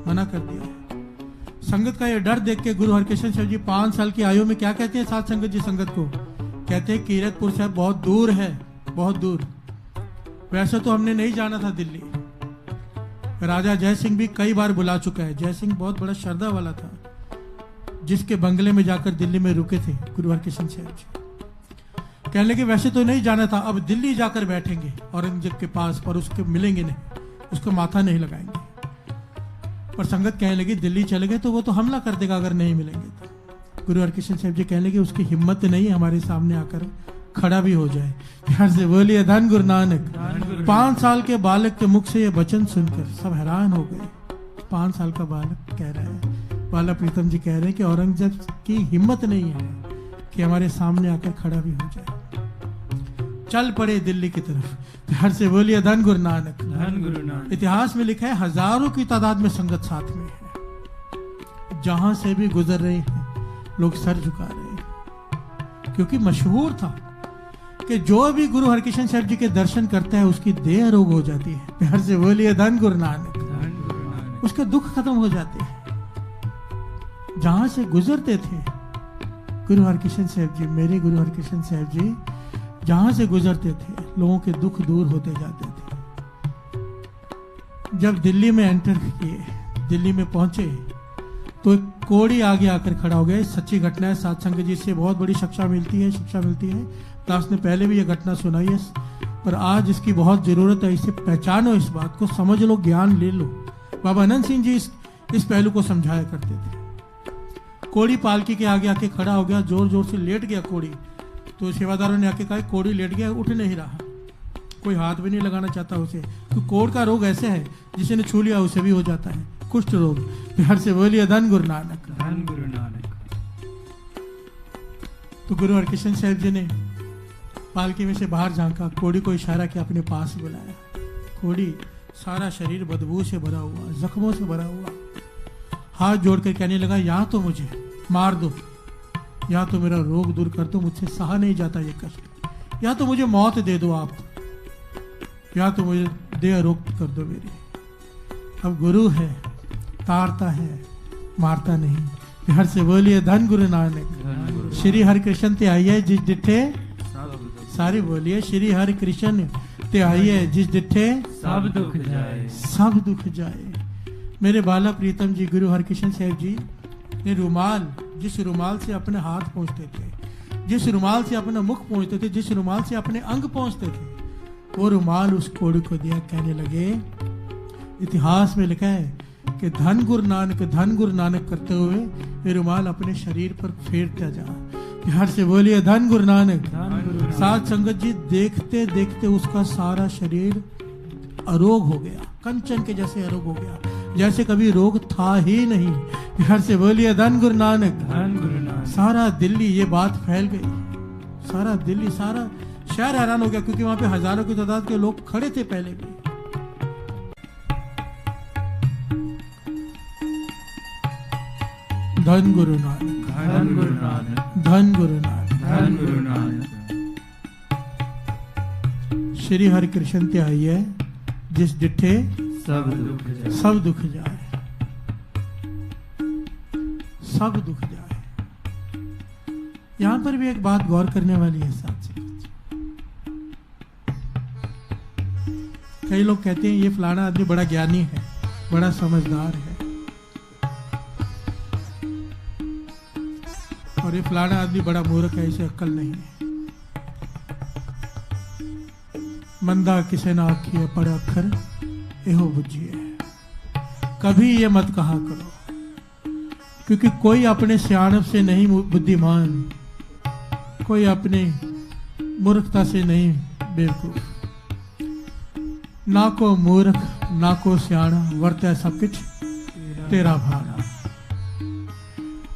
मना कर दिया है। संगत का ये डर देख के गुरु हरकिशन साहब जी 5 साल की आयु में क्या कहते हैं साथ संगत जी संगत को? कहते हैं कीरतपुर साहब बहुत दूर है, बहुत दूर। वैसे तो हमने नहीं जाना था दिल्ली, राजा जय सिंह भी कई बार बुला चुका है। जय सिंह बहुत बड़ा श्रद्धा वाला था, जिसके बंगले में जाकर दिल्ली में रुके थे गुरु हरकिशन साहब जी। कहने लगे वैसे तो नहीं जाना था, अब दिल्ली जाकर बैठेंगे औरंगजेब के पास, पर उसके मिलेंगे नहीं, उसको माथा नहीं लगाएंगे। पर संगत कहने लगी दिल्ली चले गए तो वो तो हमला कर देगा अगर नहीं मिलेंगे तो। गुरु हरकिशन साहब जी कहने लगे उसकी हिम्मत नहीं हमारे सामने आकर खड़ा भी हो जाए। बिहार से बोलिए धन गुरु नानक। 5 साल के बालक के मुख से ये वचन सुनकर सब हैरान हो गए। 5 साल का बालक कह रहा है, बाला प्रीतम जी कह रहे हैं कि औरंगजेब की हिम्मत नहीं है कि हमारे सामने आकर खड़ा भी हो जाए। चल पड़े दिल्ली की तरफ। बिहार से बोलिए धन गुरु नानक। धन गुरु नानक। इतिहास में लिखा है हजारों की तादाद में संगत साथ में है, जहां से भी गुजर रहे हैं लोग सर झुका रहे हैं, क्योंकि मशहूर था कि जो भी गुरु हरकिशन साहब जी के दर्शन करता है उसकी देह रोग हो जाती है। बिहार से बोलिए धन गुरु नानक। उसके दुख खत्म हो जाते हैं। जहां से गुजरते थे गुरु हरकिशन साहब जी, मेरे गुरु हरकिशन साहब जी जहां से गुजरते थे लोगों के दुख दूर होते जाते थे। जब दिल्ली में एंटर किए, दिल्ली में पहुंचे तो एक कोड़ी आगे आकर खड़ा हो गया। सच्ची घटना है, साथ संगत जी से बहुत बड़ी शिक्षा मिलती है, शिक्षा मिलती है। दास ने पहले भी यह घटना सुनाई है, पर आज इसकी बहुत जरूरत है। इसे पहचानो, इस बात को समझ लो, ज्ञान ले लो। बाबा अनंत सिंह जी इस पहलू को समझाया करते थे। कोड़ी पालकी के आगे आके खड़ा हो गया, जोर जोर से लेट गया कोड़ी। तो सेवादारों ने आके कहा कोड़ी लेट गया, उठ नहीं रहा, कोई हाथ भी नहीं लगाना चाहता उसे। तो कोड़ का रोग ऐसे है जिसे ने छू लिया उसे भी हो जाता है, कुष्ठ रोग। बिहार से बोलिए धन गुरु नानक। धन गुरु नानक। तो गुरु हरकिशन साहब जी ने पालकी में से बाहर झांका, कोड़ी को इशारा किया, अपने पास बुलाया। कोड़ी सारा शरीर बदबू से भरा हुआ, जख्मों से भरा हुआ, हाथ जोड़कर कहने लगा या तो मुझे मार दो, या तो मेरा रोग दूर कर दो, मुझसे सहा नहीं जाता ये कष्ट, या तो मुझे मौत दे दो आप, या तो मुझे देह रोग कर दो मेरी। अब गुरु है, तारता है, मारता नहीं। बिहार से बोलिए धन गुरु नानक। श्री हरि कृष्ण ते आइए जिस डिठे, सारी बोलिए श्री हरि कृष्ण ते आइए जिस डिठे सब दुख जाए, सब दुख जाए। मेरे बाला प्रीतम जी गुरु हरकिशन साहब जी ने रुमाल, जिस रुमाल से अपने हाथ पहुंचते थे, जिस रुमाल से अपना मुख पहुंचते थे, जिस रुमाल से अपने अंग पहुंचते थे, वो रुमाल उस कोड़ी को दिया। कहने लगे इतिहास में लिखा है कि धन गुरु नानक करते हुए ये रुमाल अपने शरीर पर फेरता जा। बिहार से बोलिए धन गुरु नानक। साथ संगत जी देखते देखते उसका सारा शरीर अरोग हो गया, कंचन के जैसे अरोग हो गया, जैसे कभी रोग था ही नहीं। बिहार से बोलिए धन गुरु नानक। धन गुरु नानक। सारा दिल्ली ये बात फैल गई, सारा दिल्ली, सारा शहर हैरान हो गया, क्योंकि वहां पे हजारों की तादाद के लोग खड़े थे पहले भी। धन गुरु नानक। धन गुरु नानक। धन गुरु नानक। धन गुरु नानक। श्री हरि कृष्ण ते आइए जिस डिठे सब दुख जाए, सब दुख जाए, सब दुख जाए। यहां पर भी एक बात गौर करने वाली है साथ से। कई लोग कहते हैं ये फलाना आदमी बड़ा ज्ञानी है, बड़ा समझदार है, और ये फलाना आदमी बड़ा मूर्ख है, इसे अक्ल नहीं है। मंदा किसे ना आखिए पढ़े अखर एहो बुझिए। कभी ये मत कहा करो, क्योंकि कोई अपने सियाणप से नहीं बुद्धिमान, कोई अपने मूर्खता से नहीं बेवकूफ। ना को मूर्ख ना को सियाणा, वर्तै सब कुछ तेरा भाना।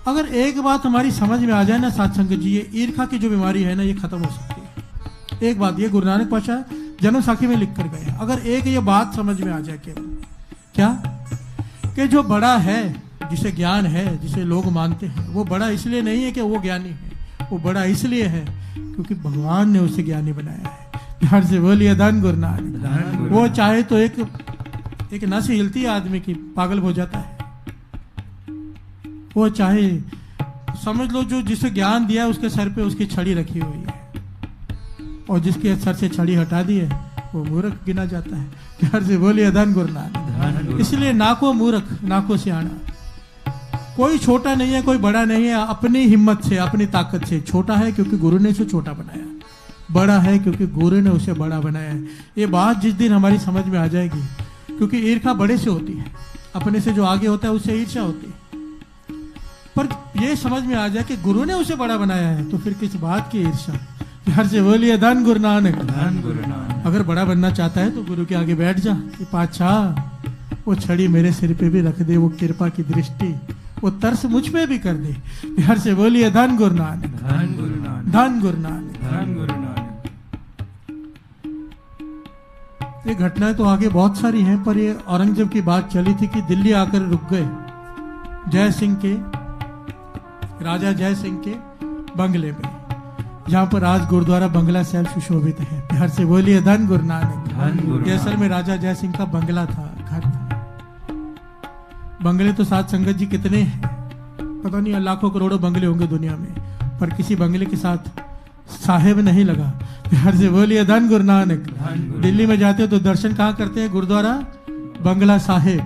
अगर एक बात हमारी समझ में आ जाए ना साथ संगत जी, ये ईर्खा की जो बीमारी है ना, ये खत्म हो सकती है। एक बात ये गुरु नानक पातशाह जन्म साखी में लिख कर गए, अगर एक ये बात समझ में आ जाए केवल क्या, कि जो बड़ा है, जिसे ज्ञान है, जिसे लोग मानते हैं, वो बड़ा इसलिए नहीं है कि वो ज्ञानी है, वो बड़ा इसलिए है क्योंकि भगवान ने उसे ज्ञानी बनाया है। ध्यान से बोलिए धन गुरु नानक। वो चाहे तो एक नस हिलती है आदमी की, पागल हो जाता है। वो चाहे समझ लो जो जिसे ज्ञान दिया उसके सर पे उसकी छड़ी रखी हुई है, और जिसके सर से छड़ी हटा दी है वो मूर्ख गिना जाता है। ध्यान से बोलिए धन गुरु नानक। इसलिए ना को मूर्ख ना को सियाणा, कोई छोटा नहीं है कोई बड़ा नहीं है, अपनी हिम्मत से अपनी ताकत से। छोटा है क्योंकि गुरु ने उसे छोटा बनाया, बड़ा है क्योंकि गुरु ने उसे बड़ा बनाया है। ये बात जिस दिन हमारी समझ में आ जाएगी, क्योंकि ईर्षा बड़े से होती है, अपने से जो आगे होता है उससे ईर्षा होती है। पर ये समझ में आ जाए कि गुरु ने उसे बड़ा बनाया है, तो फिर किस बात की ईर्षा। घर से बोलिए धन गुरु नानक। अगर बड़ा बनना चाहता है तो गुरु के आगे बैठ जा कि पातशाह वो छड़ी मेरे सिर पे भी रख दे, वो कृपा की दृष्टि, वो तरस मुझ पे भी कर दे। घर से बोलिए धन गुरु नानक। धन गुरु नानक। धन गुरु नानक। धन गुरु नानक। ये घटनाएं तो आगे बहुत सारी हैं, पर ये औरंगजेब की बात चली थी कि दिल्ली आकर रुक गए जय सिंह के, राजा जय सिंह के बंगले में, जहां पर आज गुरुद्वारा बंगला साहब सुशोभित है। बिहार से बोलिए धन गुरु नानक। असल में राजा जय सिंह का बंगला था, घर था। बंगले तो साथ संगत जी कितने हैं पता नहीं, लाखों करोड़ों बंगले होंगे दुनिया में, पर किसी बंगले के साथ साहेब नहीं लगा। बिहार से बोलिए धन गुरु नानक। दिल्ली में जाते हो तो दर्शन कहाँ करते हैं? गुरुद्वारा बंगला साहेब।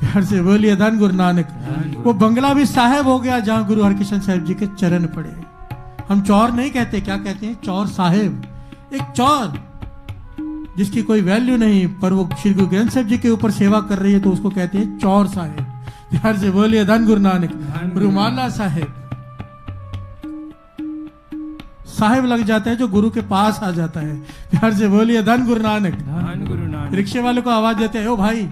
बिहार से बोलिए धन गुरु नानक। वो बंगला भी साहेब हो गया जहां गुरु हरकृष्ण साहिब जी के चरण पड़े। हम चौर नहीं कहते, क्या कहते हैं? चौर साहेब। एक चौर जिसकी कोई वैल्यू नहीं, पर वो श्री गुरु ग्रंथ साहिब जी के ऊपर सेवा कर रही है तो उसको कहते हैं चौर साहेब। बिहार से बोलिए धन गुरु नानक। रुमाला साहेब, साहेब लग जाता है जो गुरु के पास आ जाता है। बिहार से बोलिए धन गुरु नानक। धन गुरु नानक। रिक्शे वालों को आवाज देते हैं, ओ भाई,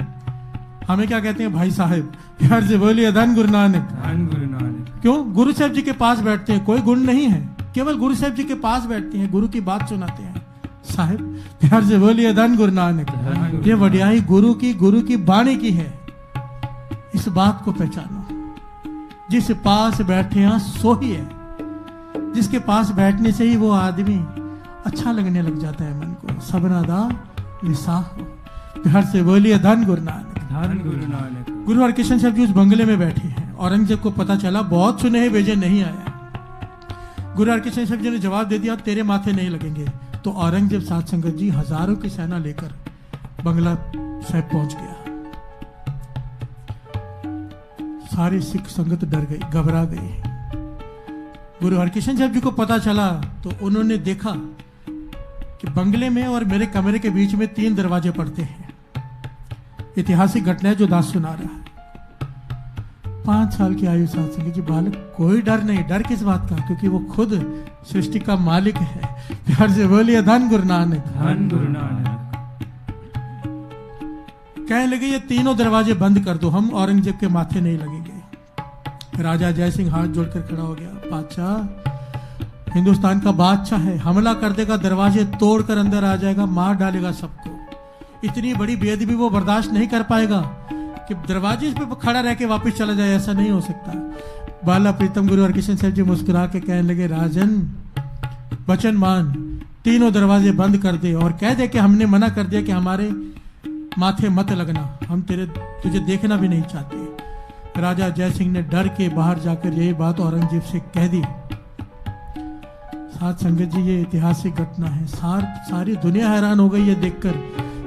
हमें क्या कहते हैं? भाई साहेब। बिहार से बोलिए धन गुरु नानक। धन गुरु नानक। क्यों? गुरु साहब जी के पास बैठते हैं, कोई गुण नहीं है, केवल गुरु साहब जी के पास बैठते हैं, गुरु की बात सुनाते हैं साहेब। बिहार से बोलिए धन गुरु नानक। ये वडियाई गुरु की वाणी की है। इस बात को पहचानो, जिस पास बैठे हैं सो ही है। जिसके पास बैठने से ही वो आदमी अच्छा लगने लग जाता है मन को। सबना दा विसाह। बिहार से बोलिए धन गुरु नानक। धन गुरु नानक। गुरु हरकृष्ण साहब जी उस बंगले में बैठे हैं। औरंगजेब को पता चला, बहुत सुने भेजे नहीं आया। गुरु हरकृष्ण साहब जी ने जवाब दे दिया, तेरे माथे नहीं लगेंगे। तो औरंगजेब साध संगत जी हजारों की सेना लेकर बंगला साहब पहुंच गया। सारी सिख संगत डर गई, घबरा गई। गुरु हरकृष्ण साहब जी को पता चला तो उन्होंने देखा कि बंगले में और मेरे कमरे के बीच में 3 दरवाजे पड़ते हैं। ऐतिहासिक घटना है जो दास सुना रहा है। 5 साल की आयु साथ संगत जी, बालक, कोई डर नहीं। डर किस बात का? क्योंकि वो खुद सृष्टि का मालिक है। प्यार से बोलिए धन गुरु नानक। धन गुरु नानक। कहने लगे ये तीनों दरवाजे बंद कर दो, हम औरंगजेब के माथे नहीं लगेंगे। राजा जय सिंह हाथ जोड़कर खड़ा हो गया, बादशाह हिंदुस्तान का बादशाह है, हमला कर देगा, दरवाजे तोड़कर अंदर आ जाएगा, मार डालेगा सबको। इतनी बड़ी बेअदबी वो बर्दाश्त नहीं कर पाएगा कि दरवाजे पे खड़ा रह के वापस चला जाए, ऐसा नहीं हो सकता। बाला प्रीतम गुरु हरकृष्ण साहब जी मुस्कुरा के कहने लगे, राजन वचन मान, तीनों दरवाजे बंद कर दे और कह दे कि हमने मना कर दिया कि हमारे माथे मत लगना, हम तुझे देखना भी नहीं चाहते। राजा जय सिंह ने डर के बाहर जाकर यही बात औरंगजेब से कह दी। साथ संगत जी ये ऐतिहासिक घटना है। सारी दुनिया हैरान हो गई ये देखकर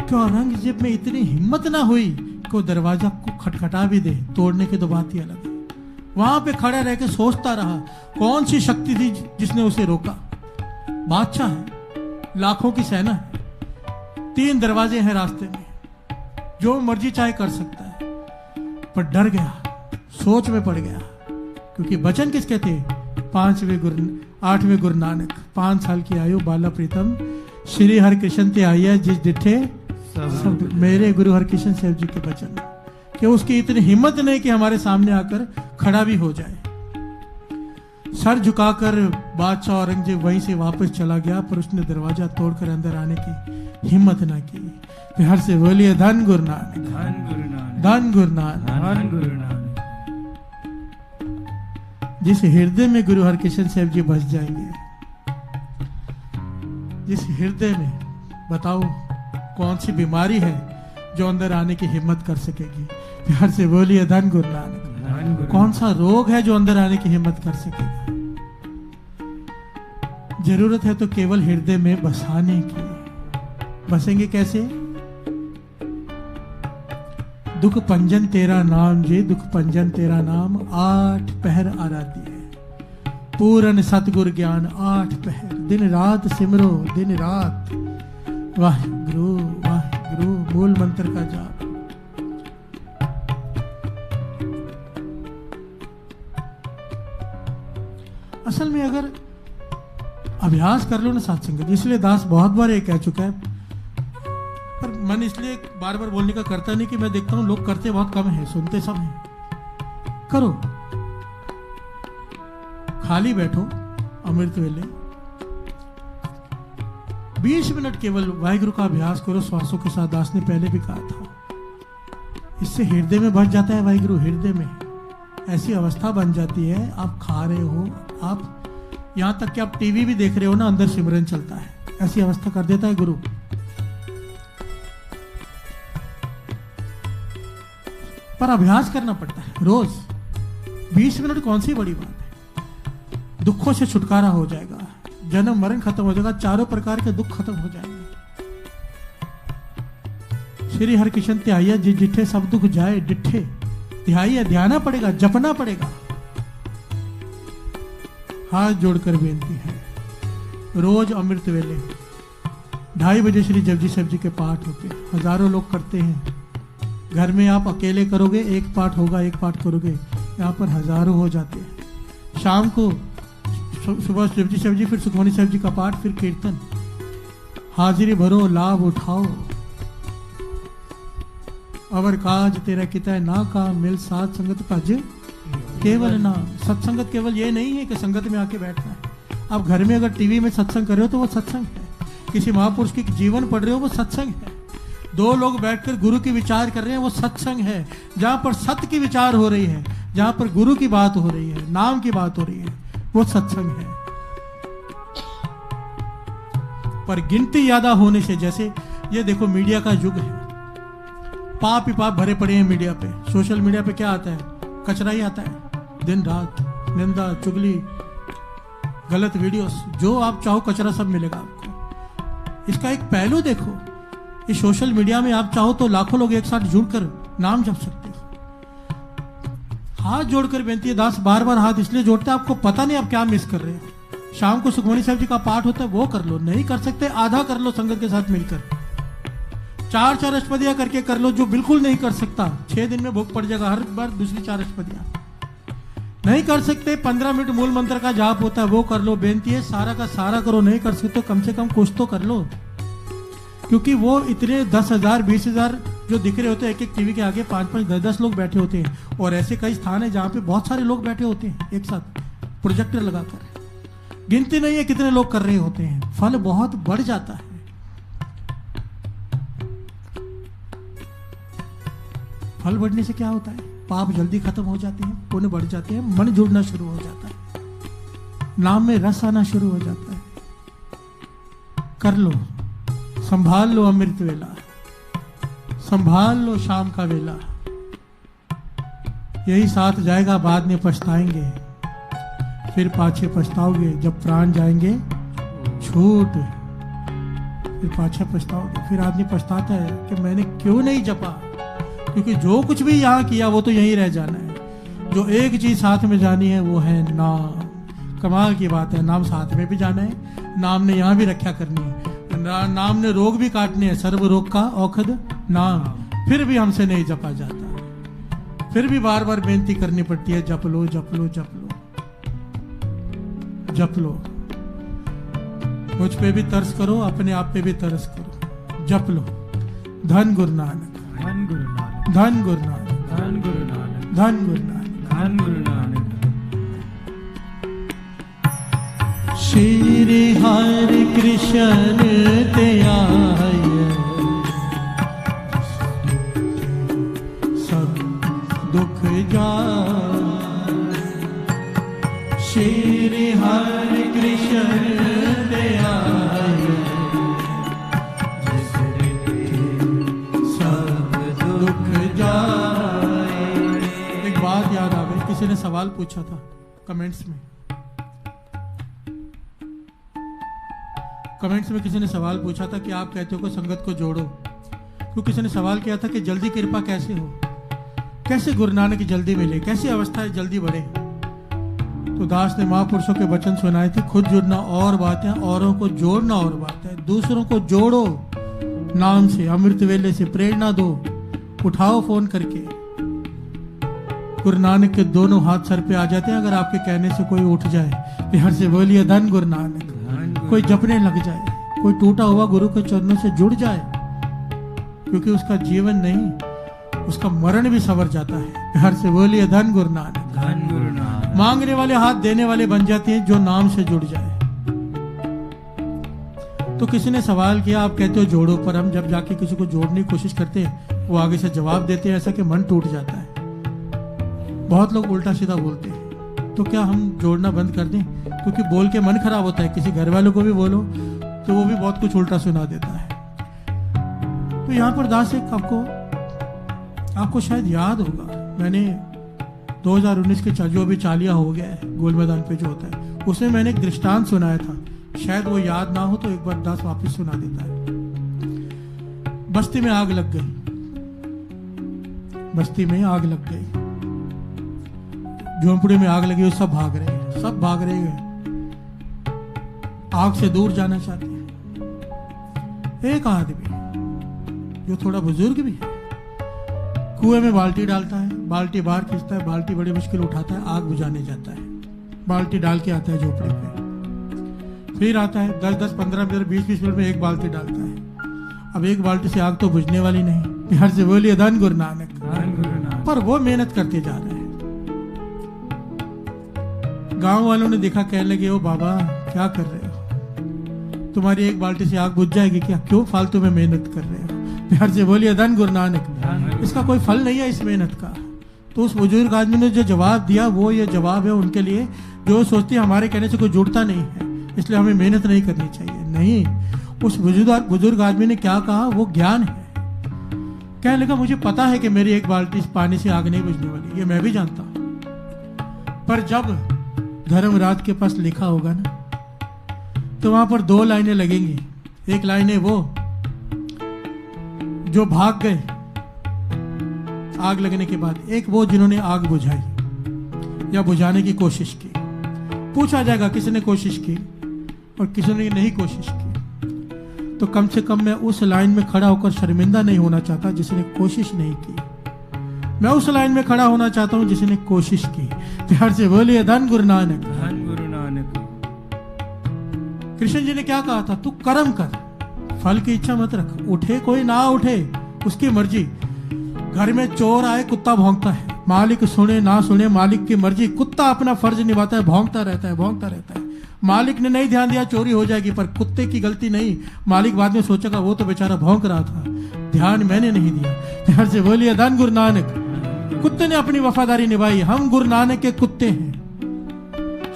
कि औरंगजेब में इतनी हिम्मत ना हुई कि वो दरवाजा को खटखटा भी दे। तोड़ने की तो बात ही अलग है। वहां पे खड़ा रह के सोचता रहा कौन सी शक्ति थी जिसने उसे रोका। बादशाह है, लाखों की सेना है, 3 दरवाजे हैं रास्ते में, जो मर्जी चाहे कर सकता है। पर डर गया, सोच में पड़ गया, क्योंकि वचन किसके थे? 8वें गुरु नानक, 5 साल की आयु, बाला प्रीतम श्री हरकृष्ण ते आइया जिस डिठे सब। मेरे गुरु हरकृष्ण साहब जी के वचन, कि उसकी इतनी हिम्मत नहीं कि हमारे सामने आकर खड़ा भी हो जाए। सर झुकाकर बादशाह औरंगजेब वहीं से वापस चला गया, पर उसने दरवाजा तोड़कर अंदर आने की हिम्मत ना की। बिहार से बोलिए धन गुरु नानक, धन गुरु नानक, धन गुरु नानक। धन गुरु नानक। जिस हृदय में गुरु हरकृष्ण साहब जी बस जाएंगे, जिस हृदय में, बताओ कौन सी बीमारी है जो अंदर आने की हिम्मत कर सकेगी? प्यार से बोलिए धन गुरु नानक। धन गुरु कौन सा रोग है जो अंदर आने की हिम्मत कर सकेगा? जरूरत है तो केवल हृदय में बसाने की। बसेंगे कैसे? दुख पंजन तेरा नाम जी, दुख पंजन तेरा नाम, 8 पहर आराध्य है। पूरन सतगुर ज्ञान 8 पहर, दिन रात सिमरो, दिन रात वाहिगुरु वाहिगुरु, मूल मंत्र का जाप। असल में अगर अभ्यास कर लो ना सत्संग, इसलिए दास बहुत बार ये कह चुका है, पर मन इसलिए बार बार बोलने का करता नहीं कि मैं देखता हूं लोग करते बहुत कम है, सुनते सब हैं। करो, खाली बैठो, अमृत वेले 20 मिनट केवल वाहिगुरु का अभ्यास करो श्वासों के साथ। दास ने पहले भी कहा था, इससे हृदय में बच जाता है वाहिगुरु। हृदय में ऐसी अवस्था बन जाती है, आप खा रहे हो, आप यहां तक कि आप टीवी भी देख रहे हो ना, अंदर सिमरन चलता है, ऐसी अवस्था कर देता है गुरु। पर अभ्यास करना पड़ता है रोज। 20 मिनट कौन सी बड़ी बात है? दुखों से छुटकारा हो जाएगा, जन्म मरण खत्म हो जाएगा, चारों प्रकार के दुख खत्म हो जाएंगे। श्री हरकृष्ण त्याइया जी जिठे सब दुख जाए, डिठे ध्याइया, ध्याना पड़ेगा, जपना पड़ेगा। हाथ जोड़कर बेनती है, रोज अमृत वेले 2:30 बजे श्री जपजी साहब जी के पाठ होते हैं, हजारों लोग करते हैं। घर में आप अकेले करोगे, एक पाठ होगा, एक पाठ करोगे, यहाँ पर हजारों हो जाते हैं। शाम को सुबह जपजी साहब जी, फिर सुखमनी साहब जी का पाठ, फिर कीर्तन। हाजिरी भरो, लाभ उठाओ, अवर काज तेरा किता ना का, मिल साथ संगत भज केवल नाम। सत्संगत केवल ये नहीं है कि संगत में आके बैठना है। आप घर में अगर टीवी में सत्संग कर रहे हो तो वो सत्संग है, किसी महापुरुष की जीवन पढ़ रहे हो वो सत्संग है, 2 लोग बैठकर गुरु की विचार कर रहे हैं वो सत्संग है। जहां पर सत्य की विचार हो रही है, जहां पर गुरु की बात हो रही है, नाम की बात हो रही है, वो सत्संग है। पर गिनती ज्यादा होने से, जैसे ये देखो मीडिया का युग है, पाप ही पाप भरे पड़े हैं मीडिया पे। सोशल मीडिया पे क्या आता है? कचरा ही आता है, दिन रात निंदा, चुगली, गलत वीडियोस, जो आप चाहो कचरा सब मिलेगा आपको। इसका एक पहलू देखो, इस सोशल मीडिया में आप चाहो तो लाखों लोग एक साथ जुड़कर नाम जप सकते हो। हाथ जोड़कर बेनती है दास, बार बार हाथ इसलिए जोड़ते हैं, आपको पता नहीं आप क्या मिस कर रहे हो। शाम को सुखमनी साहब जी का पाठ होता है, वो कर लो, नहीं कर सकते आधा कर लो संगत के साथ मिलकर। 4 अष्टपदियां करके कर लो। जो बिल्कुल नहीं कर सकता, 6 दिन में भोग पड़ जाएगा, हर बार दूसरी 4 अष्टपदियां नहीं कर सकते। 15 मिनट मूल मंत्र का जाप होता है, वो कर लो। बेनती है सारा का सारा करो, नहीं कर सकते तो कम से कम कुछ तो कर लो, क्योंकि वो इतने 10,000 20,000 जो दिख रहे होते हैं, एक टीवी के आगे 5-5 10-10 लोग बैठे होते हैं। और ऐसे कई स्थान है जहां पे बहुत सारे लोग बैठे होते हैं एक साथ प्रोजेक्टर लगाकर, गिनती नहीं है कितने लोग कर रहे होते हैं, फल बहुत बढ़ जाता है। फल बढ़ने से क्या होता है? पाप जल्दी खत्म हो जाते हैं, पुण्य बढ़ जाते हैं, मन जुड़ना शुरू हो जाता है, नाम में रस आना शुरू हो जाता है। कर लो, संभाल लो अमृत वेला, संभाल लो शाम का वेला, यही साथ जाएगा, बाद में पछताएंगे, फिर पाछे पछताओगे। जब प्राण जाएंगे छूट, फिर पाछे पछताओगे। फिर आदमी पछताता है कि मैंने क्यों नहीं जपा, क्योंकि जो कुछ भी यहाँ किया वो तो यहीं रह जाना है। जो एक चीज साथ में जानी है वो है नाम। कमाल की बात है, नाम साथ में भी जाना है, नाम ने यहाँ भी रक्षा करनी है, नाम ने रोग भी काटने हैं, सर्व रोग का औषध नाम, फिर भी हमसे नहीं जपा जाता। फिर भी बार बार बेनती करनी पड़ती है, जप लो जप लो जप लो जप लो। मुझ पे भी तरस करो, अपने आप पे भी तरस करो, जप लो। धन गुरु नानक, धन गुरु नानक, धन गुरु नानक, धन गुरु नानक, धन गुरु नानक, धन गुरु नानक। श्री हरि कृष्ण ते आय, सब दुख जाय। श्री हरि कृष्ण ते आय, सब दुख जाय। एक बात याद आ गई, किसी ने सवाल पूछा था कमेंट्स में, किसी ने सवाल पूछा था कि आप कहते हो कि संगत को जोड़ो। तो किसी ने सवाल किया था कि जल्दी कृपा कैसे हो, कैसे गुरु नानक की जल्दी मिले, कैसी अवस्थाएं जल्दी बढ़े। तो दास ने महापुरुषों के वचन सुनाए थे, खुद जुड़ना और बात है, औरों को जोड़ना और बात है। दूसरों को जोड़ो नाम से, अमृत वेले से प्रेरणा दो, उठाओ फोन करके। गुरु नानक के दोनों हाथ सर पे आ जाते हैं अगर आपके कहने से कोई उठ जाए। बिहार से बोलिए धन गुरु नानक। कोई जपने लग जाए, कोई टूटा हुआ गुरु के चरणों से जुड़ जाए, क्योंकि उसका जीवन नहीं, उसका मरण भी संवर जाता है। घर से बोलिए धन गुरु नानक, धन गुरु नानक। मांगने वाले हाथ देने वाले बन जाते हैं जो नाम से जुड़ जाए। तो किसी ने सवाल किया, आप कहते हो जोड़ो, पर हम जब जाके किसी को जोड़ने की कोशिश करते हैं वो आगे से जवाब देते हैं ऐसा कि मन टूट जाता है। बहुत लोग उल्टा सीधा बोलते हैं। तो क्या हम जोड़ना बंद कर दें? क्योंकि बोल के मन खराब होता है। किसी घर वालों को भी बोलो तो वो भी बहुत कुछ उल्टा सुना देता है। तो यहाँ पर दास एक आपको शायद याद होगा, मैंने 2019 के जो भी चालिया हो गया है गोल मैदान पे जो होता है, उसमें मैंने एक दृष्टांत सुनाया था। शायद वो याद ना हो तो एक बार दास वापस सुना देता है। बस्ती में आग लग गई, बस्ती में आग लग गई, झोंपड़ी में आग लगी, सब भाग रहे हैं, सब भाग रहे हैं, आग से दूर जाना चाहते हैं। एक आदमी जो थोड़ा बुजुर्ग भी है कुएं में बाल्टी डालता है, बाल्टी बाहर खींचता है, बाल्टी बड़ी मुश्किल उठाता है, आग बुझाने जाता है, बाल्टी डाल के आता है झोपड़ी पे। फिर आता है 10-10, 15 मिनट, 20-20 मिनट में एक बाल्टी डालता है। अब एक बाल्टी से आग तो बुझने वाली नहीं। बिहार से बोलिए धन गुरु नानक, धन गुरु नानक। पर वो मेहनत करते जा रहे हैं। गांव वालों ने देखा, कहने लगे, ओ बाबा क्या कर रहे हो, तुम्हारी एक बाल्टी से आग बुझ जाएगी क्या, क्यों फालतू में मेहनत कर रहे हो। बिहार से बोलिए धन गुरु नानक। इसका कोई फल नहीं है इस मेहनत का। तो उस बुजुर्ग आदमी ने जो जवाब दिया वो ये जवाब है उनके लिए, जो सोचती है हमारे कहने से कोई जुड़ता नहीं है इसलिए हमें मेहनत नहीं करनी चाहिए। नहीं, उस बुजुर्ग आदमी ने क्या कहा, वो ज्ञान है। कहने लगा, मुझे पता है कि मेरी एक बाल्टी पानी से आग नहीं बुझने वाली, ये मैं भी जानता हूं, पर जब धर्मराज के पास लिखा होगा ना तो वहां पर 2 लाइनें लगेंगी। एक लाइन है वो जो भाग गए आग लगने के बाद, एक वो जिन्होंने आग बुझाई या बुझाने की कोशिश की। पूछा जाएगा किसने कोशिश की और किसने नहीं कोशिश की। तो कम से कम मैं उस लाइन में खड़ा होकर शर्मिंदा नहीं होना चाहता जिसने कोशिश नहीं की। मैं उस लाइन में खड़ा होना चाहता हूं जिसने कोशिश की। प्यार से बोलिए धन गुरु नानक, धन गुरु नानक। कृष्ण जी ने क्या कहा था, तू कर्म कर, फल की इच्छा मत रख, उठे कोई ना उठे उसकी मर्जी। घर में चोर आए, कुत्ता भौंकता है, मालिक सुने ना सुने मालिक की मर्जी। कुत्ता अपना फर्ज निभाता है, भौंकता रहता है, भौंकता रहता है। मालिक ने नहीं ध्यान दिया, चोरी हो जाएगी, पर कुत्ते की गलती नहीं। मालिक बाद में सोचेगा वो तो बेचारा भौंक रहा था, ध्यान मैंने नहीं दिया। प्यार से बोलिए धन गुरु नानक। कुत्ते ने अपनी वफादारी निभाई, हम गुरु नानक के कुत्ते हैं।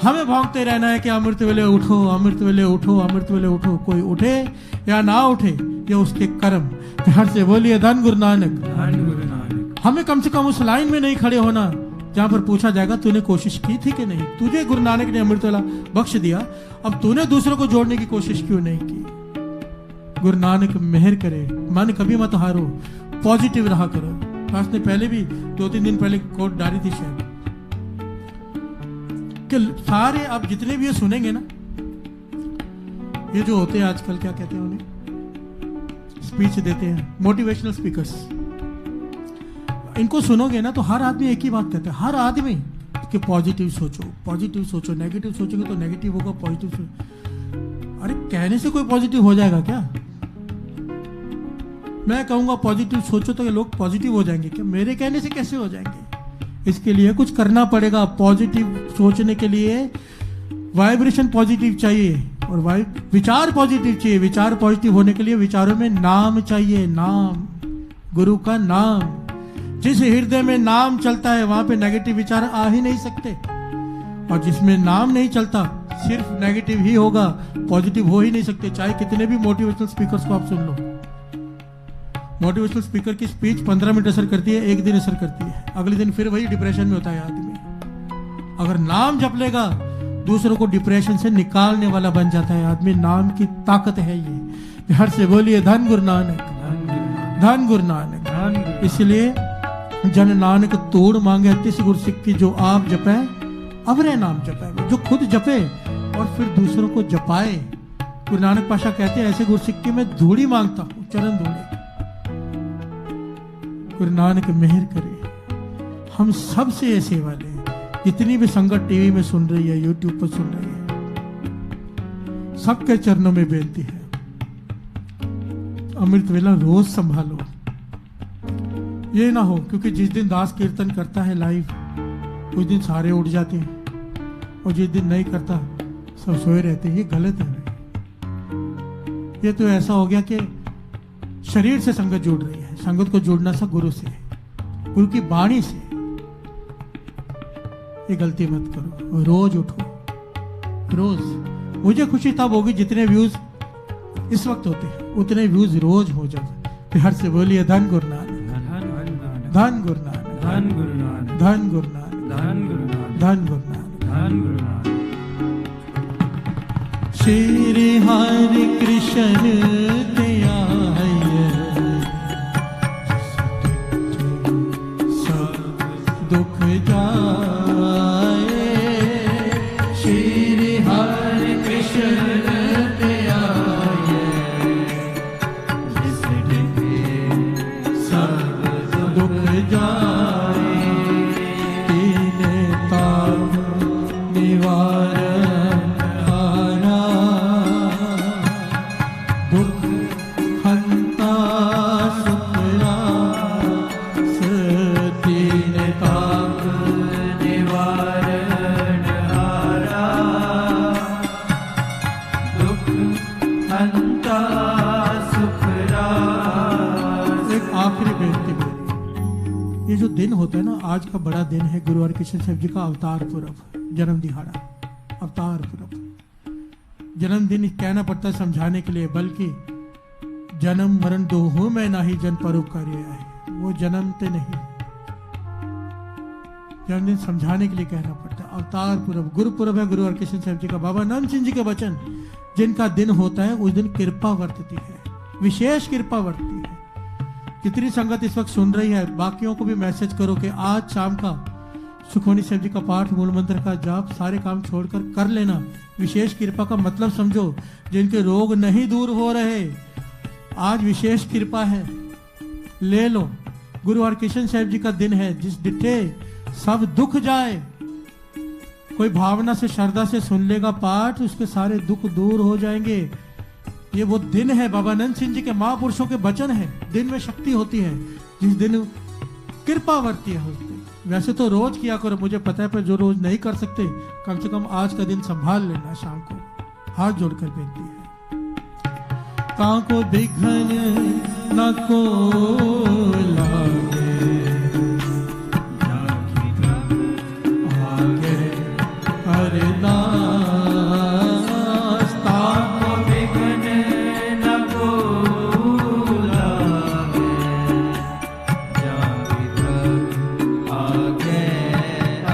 हमें भौंकते रहना है कि अमृत वेले उठो, अमृत वेले उठो, अमृत वेले उठो। कोई उठे या ना उठे ये उसके कर्म। प्यार से बोलिए धन गुरु नानक, धन गुरु नानक। हमें कम से कम उस लाइन में नहीं खड़े होना जहां पर पूछा जाएगा तूने कोशिश की थी कि नहीं। तुझे गुरु नानक ने अमृत वेला बख्श दिया, अब तूने दूसरों को जोड़ने की कोशिश क्यों नहीं की। गुरु नानक मेहर करे, मन कभी मत हारो, पॉजिटिव रहा करो। खास ने पहले भी 2-3 दिन पहले कोट डाली थी शायद कि सारे अब जितने भी ये सुनेंगे ना, ये जो होते हैं आजकल क्या कहते हैं उन्हें, स्पीच देते हैं, मोटिवेशनल स्पीकर्स। इनको सुनोगे ना तो हर आदमी एक ही बात कहता है, हर आदमी कि पॉजिटिव सोचो, नेगेटिव सोचोगे तो नेगेटिव होगा, पॉजिटिव सोचो। अरे कहने से कोई पॉजिटिव हो जाएगा क्या? मैं कहूंगा पॉजिटिव सोचो तो ये लोग पॉजिटिव हो जाएंगे क्या? मेरे कहने से कैसे हो जाएंगे? इसके लिए कुछ करना पड़ेगा। पॉजिटिव सोचने के लिए वाइब्रेशन पॉजिटिव चाहिए और विचार पॉजिटिव चाहिए। विचार पॉजिटिव होने के लिए विचारों में नाम चाहिए, नाम, गुरु का नाम। जिस हृदय में नाम चलता है वहां पे नेगेटिव विचार आ ही नहीं सकते, और जिसमें नाम नहीं चलता सिर्फ नेगेटिव ही होगा, पॉजिटिव हो ही नहीं सकते। चाहे कितने भी मोटिवेशनल स्पीकर्स को आप सुन लो, मोटिवेशनल स्पीकर की स्पीच 15 मिनट असर करती है, एक दिन असर करती है, अगले दिन फिर वही डिप्रेशन में होता है आदमी। अगर नाम जप लेगा दूसरों को डिप्रेशन से निकालने वाला बन जाता है आदमी। नाम की ताकत है ये। हर से बोलिए धन गुरु नानक, धन गुरु नानक। इसलिए जन नानक तोड़ मांगे तिस गुर सिक्की, जो आप जपे अवरे नाम जपे, जो खुद जपे और फिर दूसरों को जपाए। गुरु नानक पाशा कहते हैं ऐसे गुर सिक्की में धूड़ी मांगता हूं, चरण धूड़ी। गुरु नानक मेहर करे हम सब से ये सेवा लें। जितनी भी संगत टीवी में सुन रही है, यूट्यूब पर सुन रही है, सबके चरणों में बेनती है, अमृत वेला रोज संभालो। ये ना हो क्योंकि जिस दिन दास कीर्तन करता है लाइव उस दिन सारे उठ जाते हैं और जिस दिन नहीं करता सब सोए रहते हैं। ये गलत है। ये तो ऐसा हो गया कि शरीर से संगत जुड़ रही है। संगत को जुड़ना सा गुरु से, गुरु की वाणी से। ये गलती मत करो। रोज उठो, रोज। मुझे खुशी तब होगी जितने व्यूज इस वक्त होते हैं उतने व्यूज रोज हो जाए। फिर हर से बोलिए धन गुरु नानक, धन गुरु नानक, धन गुरु नानक, धन गुरु नानक, धन गुरु नानक, धन गुरु नानक, धन गुरु नानक। श्री हरि कृष्ण दया सब दुख जाए। श्री हरि कृष्ण दया सब दुख जाए। तीन ताप निवारण हारा, दुख हंता सुख रास। तीन ताप निवारण हारा, दुख हंता सुख रास। एक आखिरी बेनती मेरी, ये जो दिन होता है ना, आज का बड़ा दिन है गुरु हरकृष्ण साहब जी का अवतार पुरब, जन्म दिहाड़ा, अवतार पुरब। जन्मदिन कहना पड़ता है समझाने के लिए, बल्कि जन्म मरण दो हो मैं नाही जन परोपकारी आए। वो जन्मते नहीं, जन्मदिन समझाने के लिए कहना पड़ता है। अवतार पुरब, गुरु पुरब है गुरु हरकृष्ण साहब जी का। बाबा नानक सिंह जी के वचन, जिनका दिन होता है उस दिन कृपा वर्तती है, विशेष कृपा वर्तती है। कितनी संगत इस वक्त सुन रही है, बाकियों को भी मैसेज करो कि आज शाम का सुखमनी साहब जी का पाठ, मूल मंत्र का जाप सारे काम छोड़कर कर लेना। विशेष कृपा का मतलब समझो, जिनके रोग नहीं दूर हो रहे, आज विशेष कृपा है, ले लो। गुरु हरकृष्ण साहब जी का दिन है, जिस डिठे सब दुख जाए। कोई भावना से श्रद्धा से सुन लेगा पाठ, उसके सारे दुख दूर हो जाएंगे। ये वो दिन है, बाबा नंद सिंह जी के महापुरुषों के वचन है। दिन में शक्ति होती है, जिस दिन कृपा वर्ती है उस दिन। वैसे तो रोज किया करो, मुझे पता है, पर जो रोज नहीं कर सकते कम से कम आज का दिन संभाल लेना। शाम को हाथ जोड़कर बेनती है, काको बिघन न को लागे, आगे अरदास। ताको बिघन न को लागे, आगे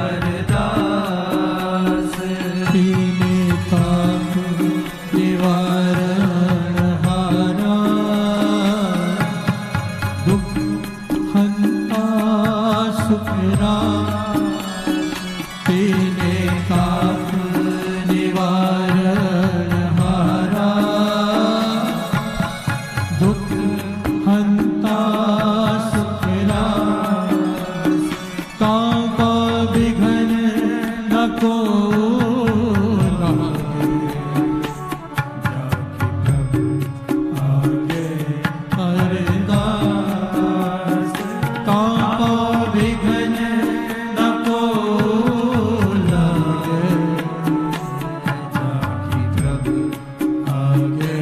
अरदास। तीने ताप निवारण हारा, दुख हंता सुख रास। तीने ताप निवारण हारा, दुख हंता सुख रास। को लागे, जाके प्रभु आगे अरदास तापा विघ्न न को लागे, जाके प्रभु आगे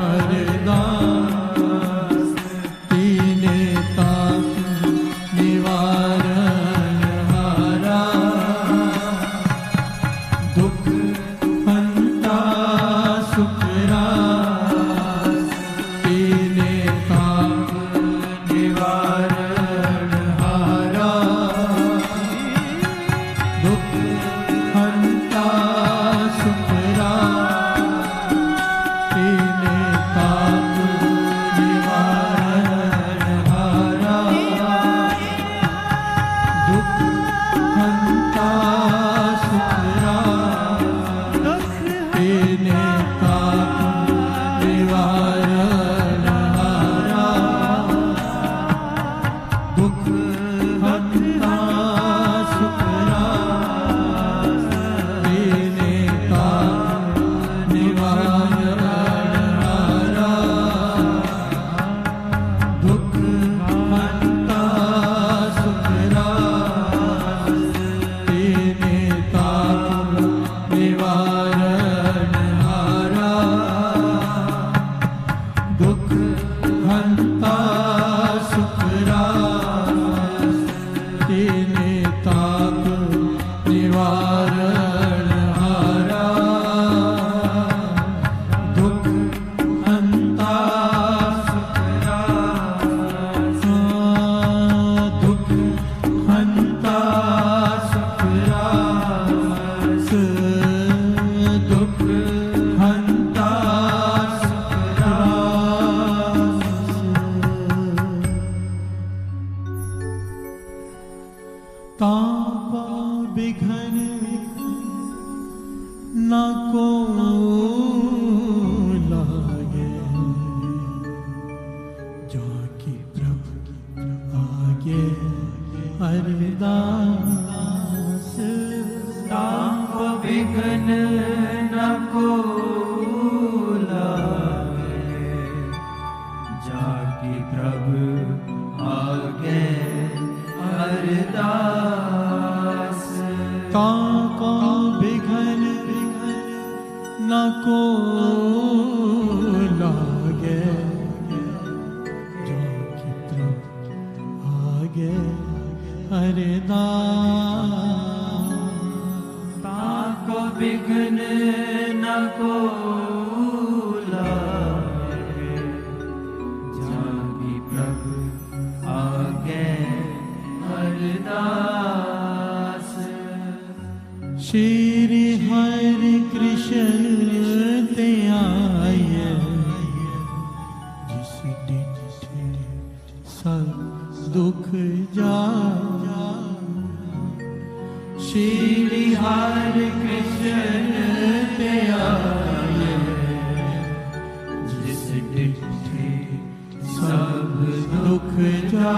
अरदास तीने ताप निवारण हारा, दुख हंता सुख रास, तीने ताप निवारण हारा, दुख हंता सुख रास, तीने ताप निवारण हारा, दुख हंता सुख रास, तीने ताप निवारण हारा, दुख हंता सुख रास, तीने ताप निवारण हारा, दुख हंता सुख रास, तीने ताप निवारण हारा, दुख हंता सुख रास, तीने ताप निवारण हारा, दुख हंता सुख रास, दुख हंता सुख रास, दुख हंता सुख रास। तापा विघ्न न को लागे, जाके प्रभु आगे अरदास ताप विघ्न न को लागे, जाके प्रभु आगे अरदास। ताका विघ्न न को लागे, जाके प्रभु आगे अरदास, ताको विघ्न न को लागे, जाके प्रभु आगे अरदास। श्री हरि कृष्ण ते आए, जिस डिठे सब दुख जा, श्री हरि कृष्ण ते आए, जिस डिठे सब दुख जा।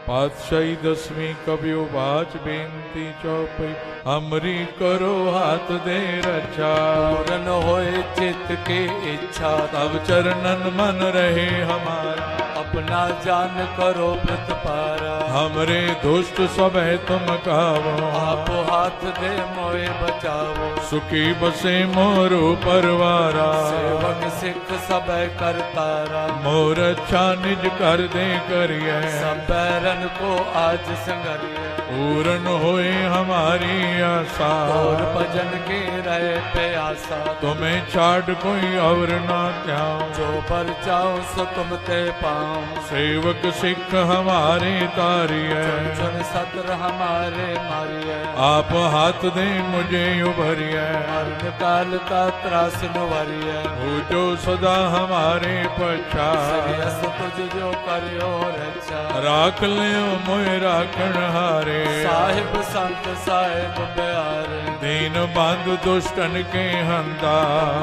पातशाही दसवीं कबियो बाच बेनती चौपई, हमरी करो हाथ दे रक्षा। पूरन होए चित्त के इच्छा, तब चरणन मन रहे हमारा। अपना जान करो प्रतपारा। हमरे दुष्ट सब है तुम कावो, आप हाथ दे मोए बचावो। सुखी बसे मोरू परवारा। सेवक सिख सब करतारा, मोर अच्छा निज कर दे करिए। सब बैरन को आज संगरिए। पूरन होए हमारी आशा, और भजन के रहे प्यासा। तुम्हें छाड़ कोई और ना त्याओ, जो पर चाहो सो तुम ते पाओ। सेवक सिख हमारे तारिए। चुन सत्र हमारे मारिए। आप हाथ दे मुझे उभरिए। मरण काल का त्रास नुवरिए। हो जो सदा हमारे पछा। श्रेयस तुझ जो करियो रक्षा। राख लियो मोहि राखण हारे, साहिब संत साहिब प्यारे। दीन बंधु दुष्टन के हंता,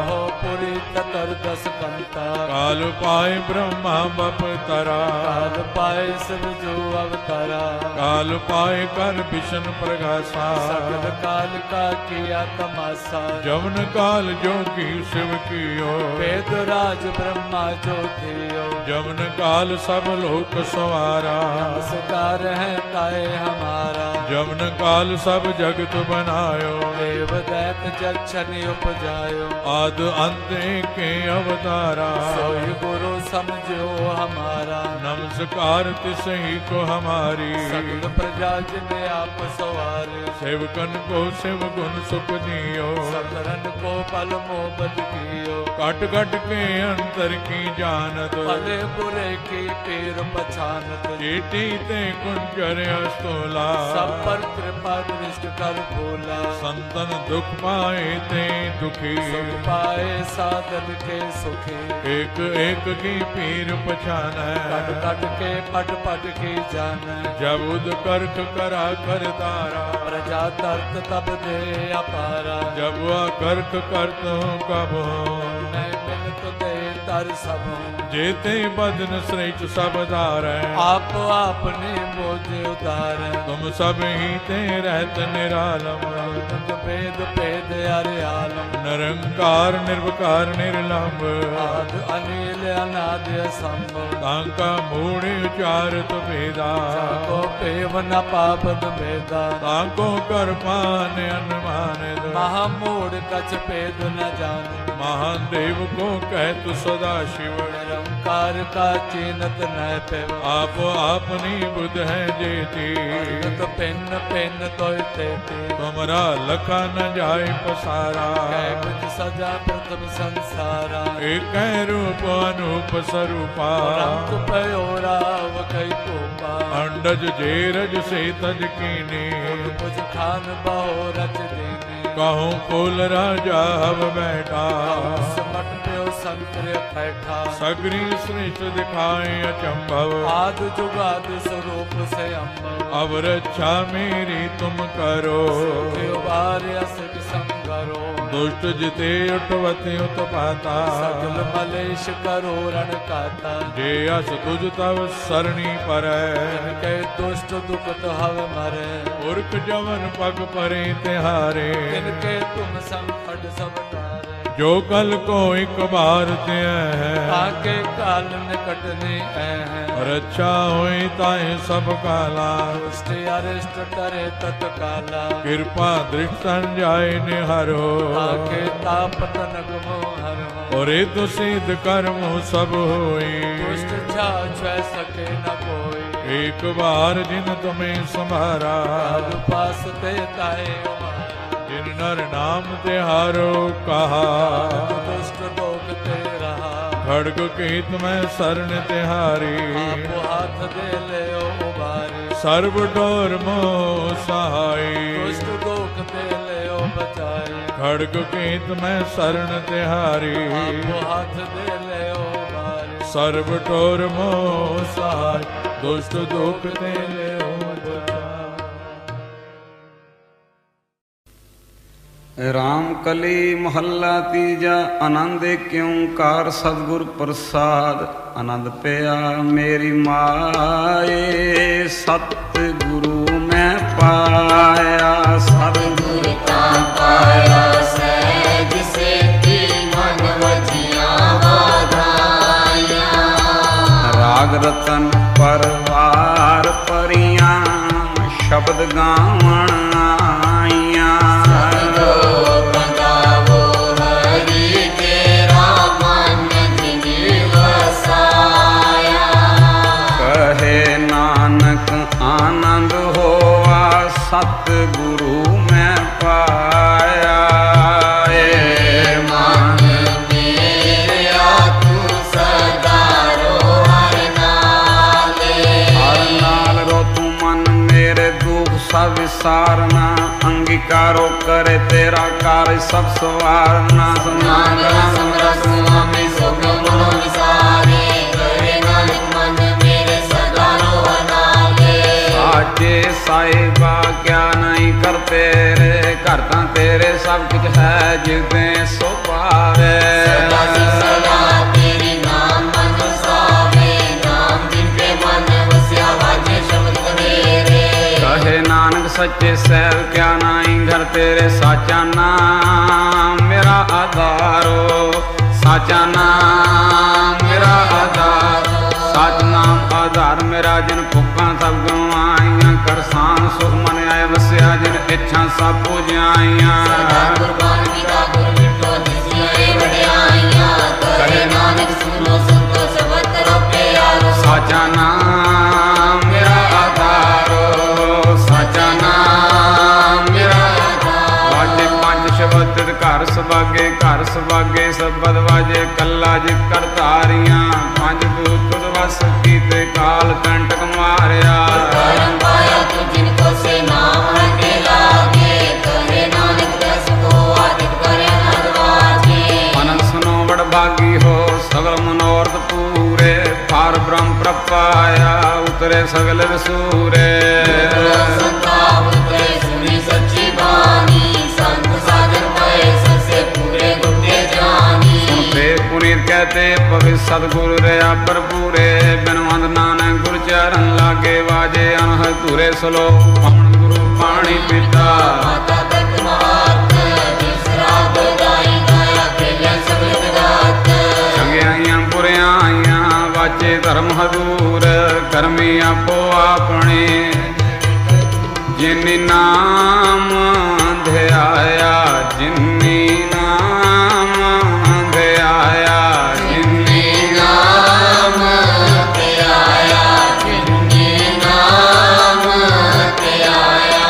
हो पुरी ततर दस कंता। काल पाए ब्रह्मा बप तरा, काल पाए शिव जो अवतारा। काल पाए कर विष्णु प्रगासा, सकल काल का किया तमाशा। जवन काल जोगी शिव कियो, वेद राज ब्रह्मा जो थियो। जवन काल सब लोक सवारा, नमस्कार है ताए हमारा। जवन काल सब जगत बनायो, देव दैत जक्षनि उपजायो। आद अंत के अवतारा, सोई गुरु समझो हमारा। नमस्कार तिसही को हमारी, सकल प्रजा जिने आप सवारे। सेवकन को शिव गुण सुख दियो, सकरन को पल मोहब्बत कियो। कट कट के अंतर की जानत, भले बुरे की पीर पछानत। चीटी ते कुंजर अस्तोला, सब पर कृपा दृष्ट कर भोला। संतन दुख पाए ते दुखी, सुख पाए साधन के सुखी। एक एक की पीर पछान, कट कट के पट पट की जान। जब उद करख करा कर तारा, प्रजा तर्क तब दे अपारा। जब वह करख करत हूँ कब हूँ, मैं मिलत दे तर सब हूँ। जेते बदन श्रेष्ठ सब धारै, आप आपने मोझे उदार। तुम सब ही ते रहत निरालम, तुम भेद भेद अरे आलम। निरंकार निर्विकार निर्लंब, आद अनिल अनाद असंभव। तांका मूढ़ उचारत भेदा, जाको पेव न पापद भेदा। तांको कर पान अनुमान, महामूढ़ कछ भेद न जान। महान देव को कहत सदा शिव, निरंकार का चीनत न पेव। आप आपनी बुध है जेती, तो पिन्न पिन्न तोय तेती। तुमरा लखा न जाय पसारा, कै बुझ सजा प्रथम संसारा। एक रूप अनूप स्वरूपा, रंग पयो राव कई कोपा। अंडज जेरज से तज कीनी, बुझ खान बहो रच दीनी। कहूँ कुल राजा हव बैठा, समट प्यो संकर बैठा। सगरी श्रेष्ठ दिखाए अचंभव, आद जुगाद स्वरूप से अम्बव। अब रक्षा मेरी तुम करो, असुख संगरो। दुष्ट जिते उठवते उत्पाता, सकल मलेश करो रण काता। जे अस तुझ तव सरणी पर, जिनके दुष्ट दुखत हव मरे। पुरख जवन पग परे तिहारे, जिनके तुम संकट सब तारे। जो कल को एक बार ते है, आगे काल निकटने है। रक्षा होई ताए सब काला, दुष्ट अरिष्ट टरे तत्काला। कृपा दृष्ट संजाय निहारो, आके तापत नगमो हरो। और तो सिद्ध कर्म सब होई, दुष्ट छा छह सके न कोई। एक बार जिन तुम्हें संभारा, काल पास ते ताए उमारा। जिन नर नाम तिहारो कहा, दुष्ट लोग ते रहा। खड़ग कीत में शरण तिहारी, आप हाथ दे ले उबारी। सर्व डोर मोह सहाय, दुष्ट लोग ते ले बचाई। खड़ग कीत में शरण तिहारी, आप हाथ दे ले उबारी। सर्व डोर मोह सहाय, दुष्ट दुख ते ले राम कली महल्ला तीजा। आनंद क्यों कार सतगुर प्रसाद। आनंद पिया मेरी माए, सतगुरु में पाया। सतगुरु का पाया सहज से की मन वजिया वाधाया। राग रतन परवार परियां, शब्द गावण आइया। आनंद होवा सतगुरु में पाया। मन मेरा तू सदा रो हर नाल रो तू मन मेरे दुख सब विसारना। अंगीकारो करे तेरा कार्य सब सवारना। सुना स्वामी सुख मनो विसारे करे नानक साहिबा क्या नहीं करते रे, करता तेरे सब कुछ है जिदे सो पावे। तेरी नाम मन वसावे, नाम जिनके मन वस्या वाजे शब्द कबीरे। कहे नानक सच्चे सैल क्या नहीं घर तेरे, साचा नाम मेरा आधारो, साचा नाम मेरा आधार, साच नाम आधार मेरा। जिन भुखा सब गवाइया, कर शान सुख मन आए वस्या, जिन इच्छा सब पूजाइया। कुर्बान पिता गुर मिटो दिसियां वड्याइयां, कहे नानक सुनो संतो शब्द रो प्यारो। साचा नाम मेरा आधारो, साचा नाम मेरा आधार। वाजे पंज शब्द घर सभागे, घर सभागे शब्द वाजे कल्ला जी करतारियां। पंज दूत वस कीते काल कंटक मारिया। परम पाया तू जिनको से नाम हटे लागे, कहे नानक दस को आदित करे नरवाजे। मन सुनो बड़ भागी हो सगल मनोरथ पूरे, पार ब्रह्म प्रपाया उतरे सगल सूरे। संताप उतरे सुनी सच्ची बानी, संत साधन पाए सबसे पूरे गुटे जानी। सुनते पुनीत कहते पवित्र सतगुरु रे अपर पूरे, बिन वंद नानक गुरु चरण लागे वाजे अनहद तुरे सलोक पवन गुरु पाणी पिता। माता तक महात जिस रात गाई गाया खेलिया सगल जगत। चंगियाइयां बुरियाइयां वाचे धर्म हदूर, करमी आपो अपने जिन्नी नाम ध्याया, जिन्नी नाम ध्याया, जिन्नी नाम ते आया, जिन्नी नाम ते आया।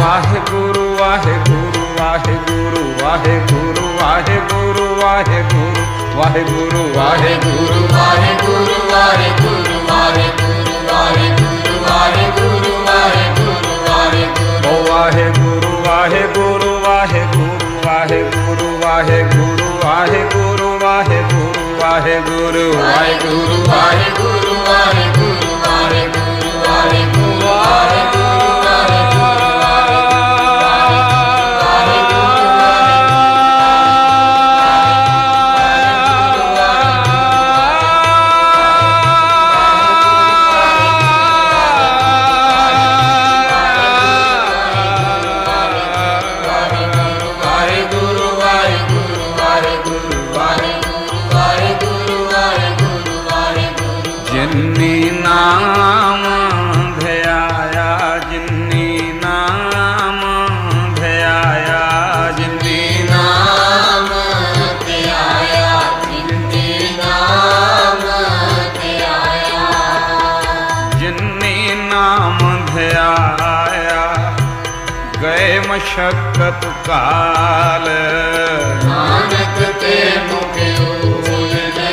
वाहेगुरु वाहेगुरु वाहेगुरु वाहेगुरु वाहेगुरु वाहेगुरु वाहेगुरु वाहेगुरु वाहेगुरु वाहेगुरु वाहेगुरु वाहेगुरु वाहेगुरु वाहेगुरु वाहेगुरु वाहेगुरु। ओ वाहेगुरु वाहेगुरु वाहेगुरु वाहेगुरु वाहेगुरु वाहेगुरु वाहेगुरु वाहेगुरु वाहेगुरु वाहेगुरु वाहेगुरु वाहेगुरु वाहेगुरु जिन्नी नाम ध्याया, जिन्नी नाम ध्याया, जिन्नी नाम ते आया, जिन्नी नाम ते आया। जिन्नी नाम ध्याया गए मशक्कत काल, नानक ते मुख उजले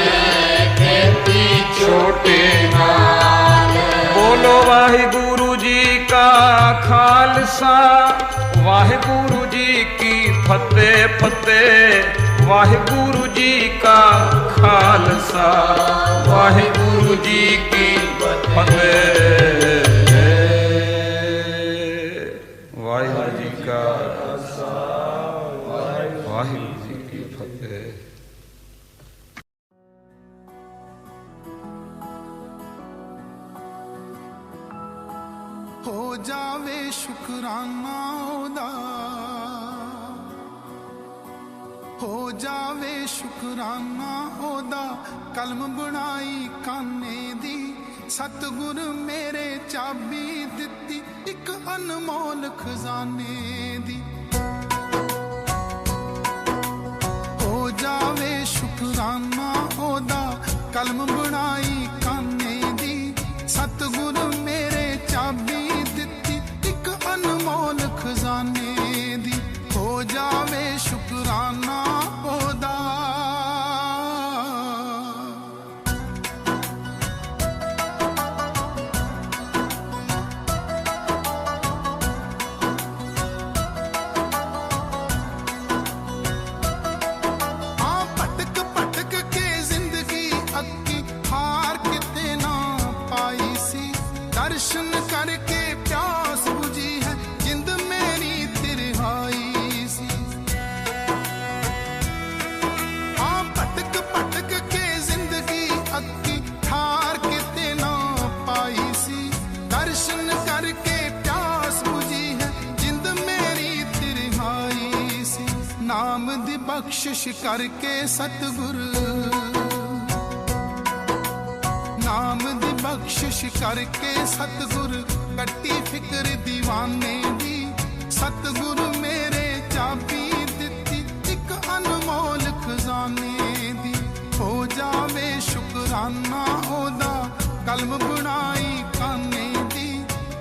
खेती छोटे नाल। बोलो वाहिगुरु जी का खालसा, वाहिगुरु जी की फतेह फतेह। वाहिगुरु जी का खालसा, वाहिगुरु जी की फतेह। वाहिगुरु जी का खालसा, वाहिगुरु जी की फतेह। हो जावे शुकराना ओदा, हो जावे शुकराना ओदा। कलम बनाई काने दी, सतगुर मेरे चाबी दिती एक अनमोल खजाने दी। हो जावे शुकराना ओदा, कलम बनाई काने दी, सतगुर मेरे चाबी दिती एक अनमोल खजाने दी। हो जावे शुकराना ओदा। भटक भटक के जिंदगी अक्की हार किते ना पाई सी, दर्शन करके बख्शिश करके सतगुर, नाम दी बख्शिश करके सतगुर, कट्टी फिक्र दीवाने दी, सतगुर मेरे चाबी दिती एक अनमोल खजाने दी। हो जावे शुकराना ओदा कलम बनाई काने दी,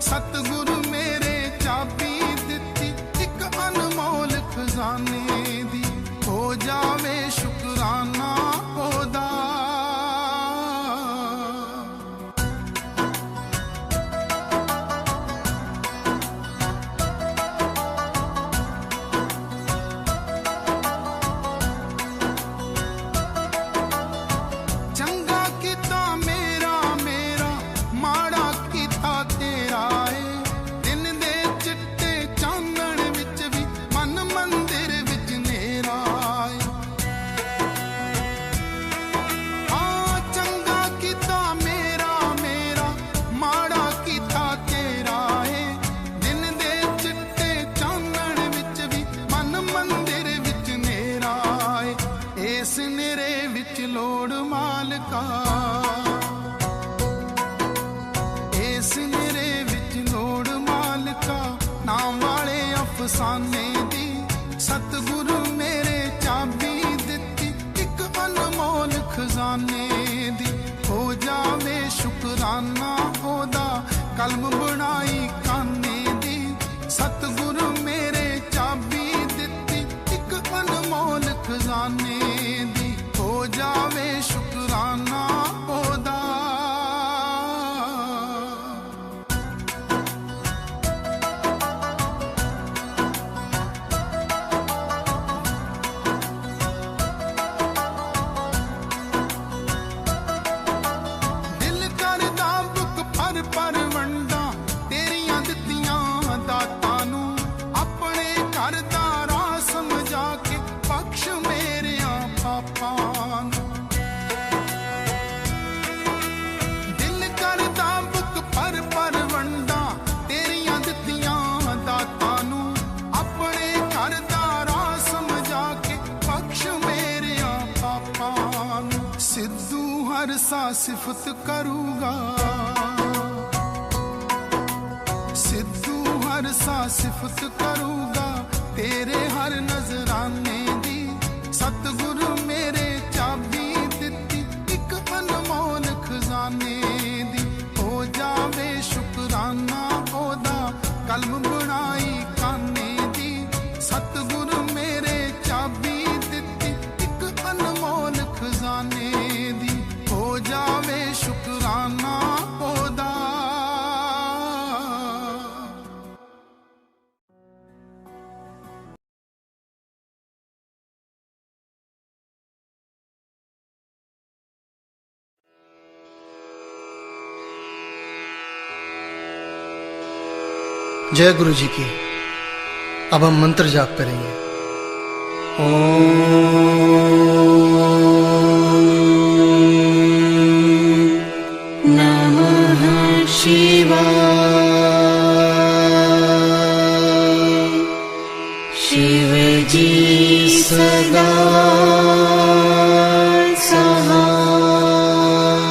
सतगुर मेरे चाबी दिती एक अनमोल खजाने दी। हो जावे शुकराना ओदा। चंगा किता मेरा मेरा, माड़ा किता तेरा है, दिन दे चिट्टे चानण विच भी मन मंदिर विच नेरा है। हाँ चंगा किता मेरा मेरा, माड़ा किता तेरा है, दिन दे चिट्टे चानण विच भी मन मंदिर विच नेरा है। इस नेरे विच लोड़ मालका, इस नेरे विच लोड़ मालका, नाम वाले अफसाने दी, सतगुरु मेरे चाबी दिती एक अनमोल खजाने दी। हो जावे शुकराना ओदा कलम बनाई काने दी, सतगुरु मेरे चाबी दिती एक अनमोल खजाने दी। हो जावे शुकराना ओदा। दिल करदा बुक पर वंडा तेरियां दित्तियां दातां नूं, अपने घर दा राह समझा के बख्श मेरियां पापां नूं। दिल करदा बुक पर वंडा तेरियां दित्तियां दातां नूं, अपने घर दा राह समझा के बख्श मेरियां पापां नूं। सिद्धू हर सा सिफत करूगा, सिद्धू हर सा सिफत करूगा, तेरे हर नजराने दी, सतगुरु मेरे चाबी दिती एक अनमोल खजाने दी। हो जावे शुकराना ओदा कलम बनाई काने दी, सतगुरु मेरे चाबी दिती एक अनमोल खजाने दी। हो जावे शुकराना ओदा। जय गुरु जी की। अब हम मंत्र जाप करेंगे। नमः शिवाय। शिव जी सदा सहाय।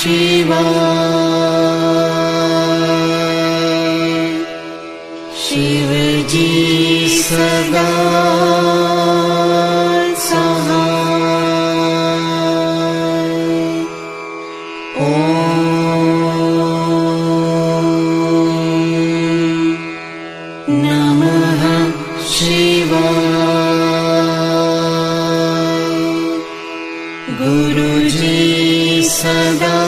शिव जी सदा सहाय। ओम नमः शिवाय। गुरु जी सदा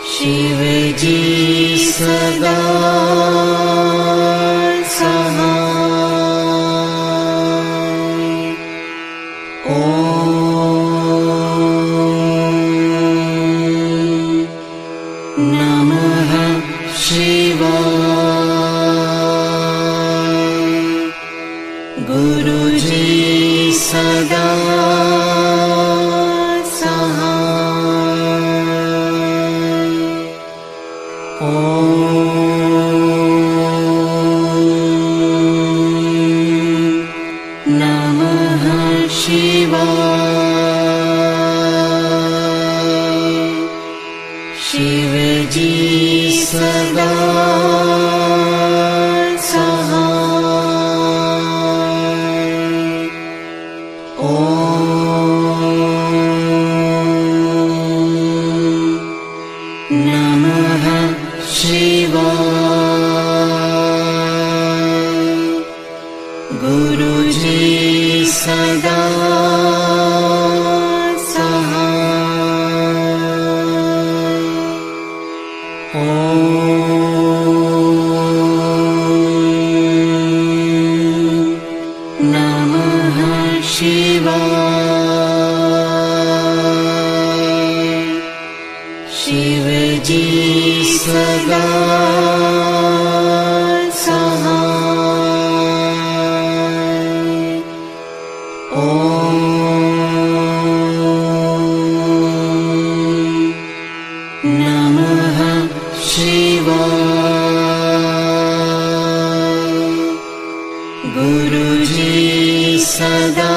शिव जी सदा सहाय। ओम नमः शिवाय। गुरु जी सदा शिव जी सदा सहाय। ओम नमः शिवाय। गुरु जी सदा शिव जी सदा सहाय। ओम नमः शिवाय। गुरु जी सदा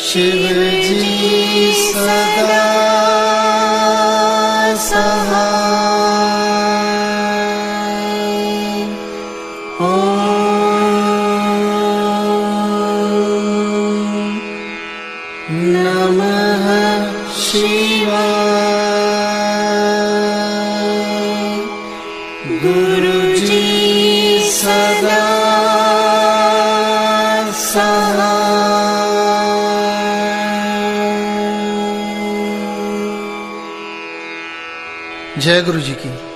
शिव जी सदा सहाय। ओम नमः शिवाय। गुरु जी सदा जय गुरु जी की।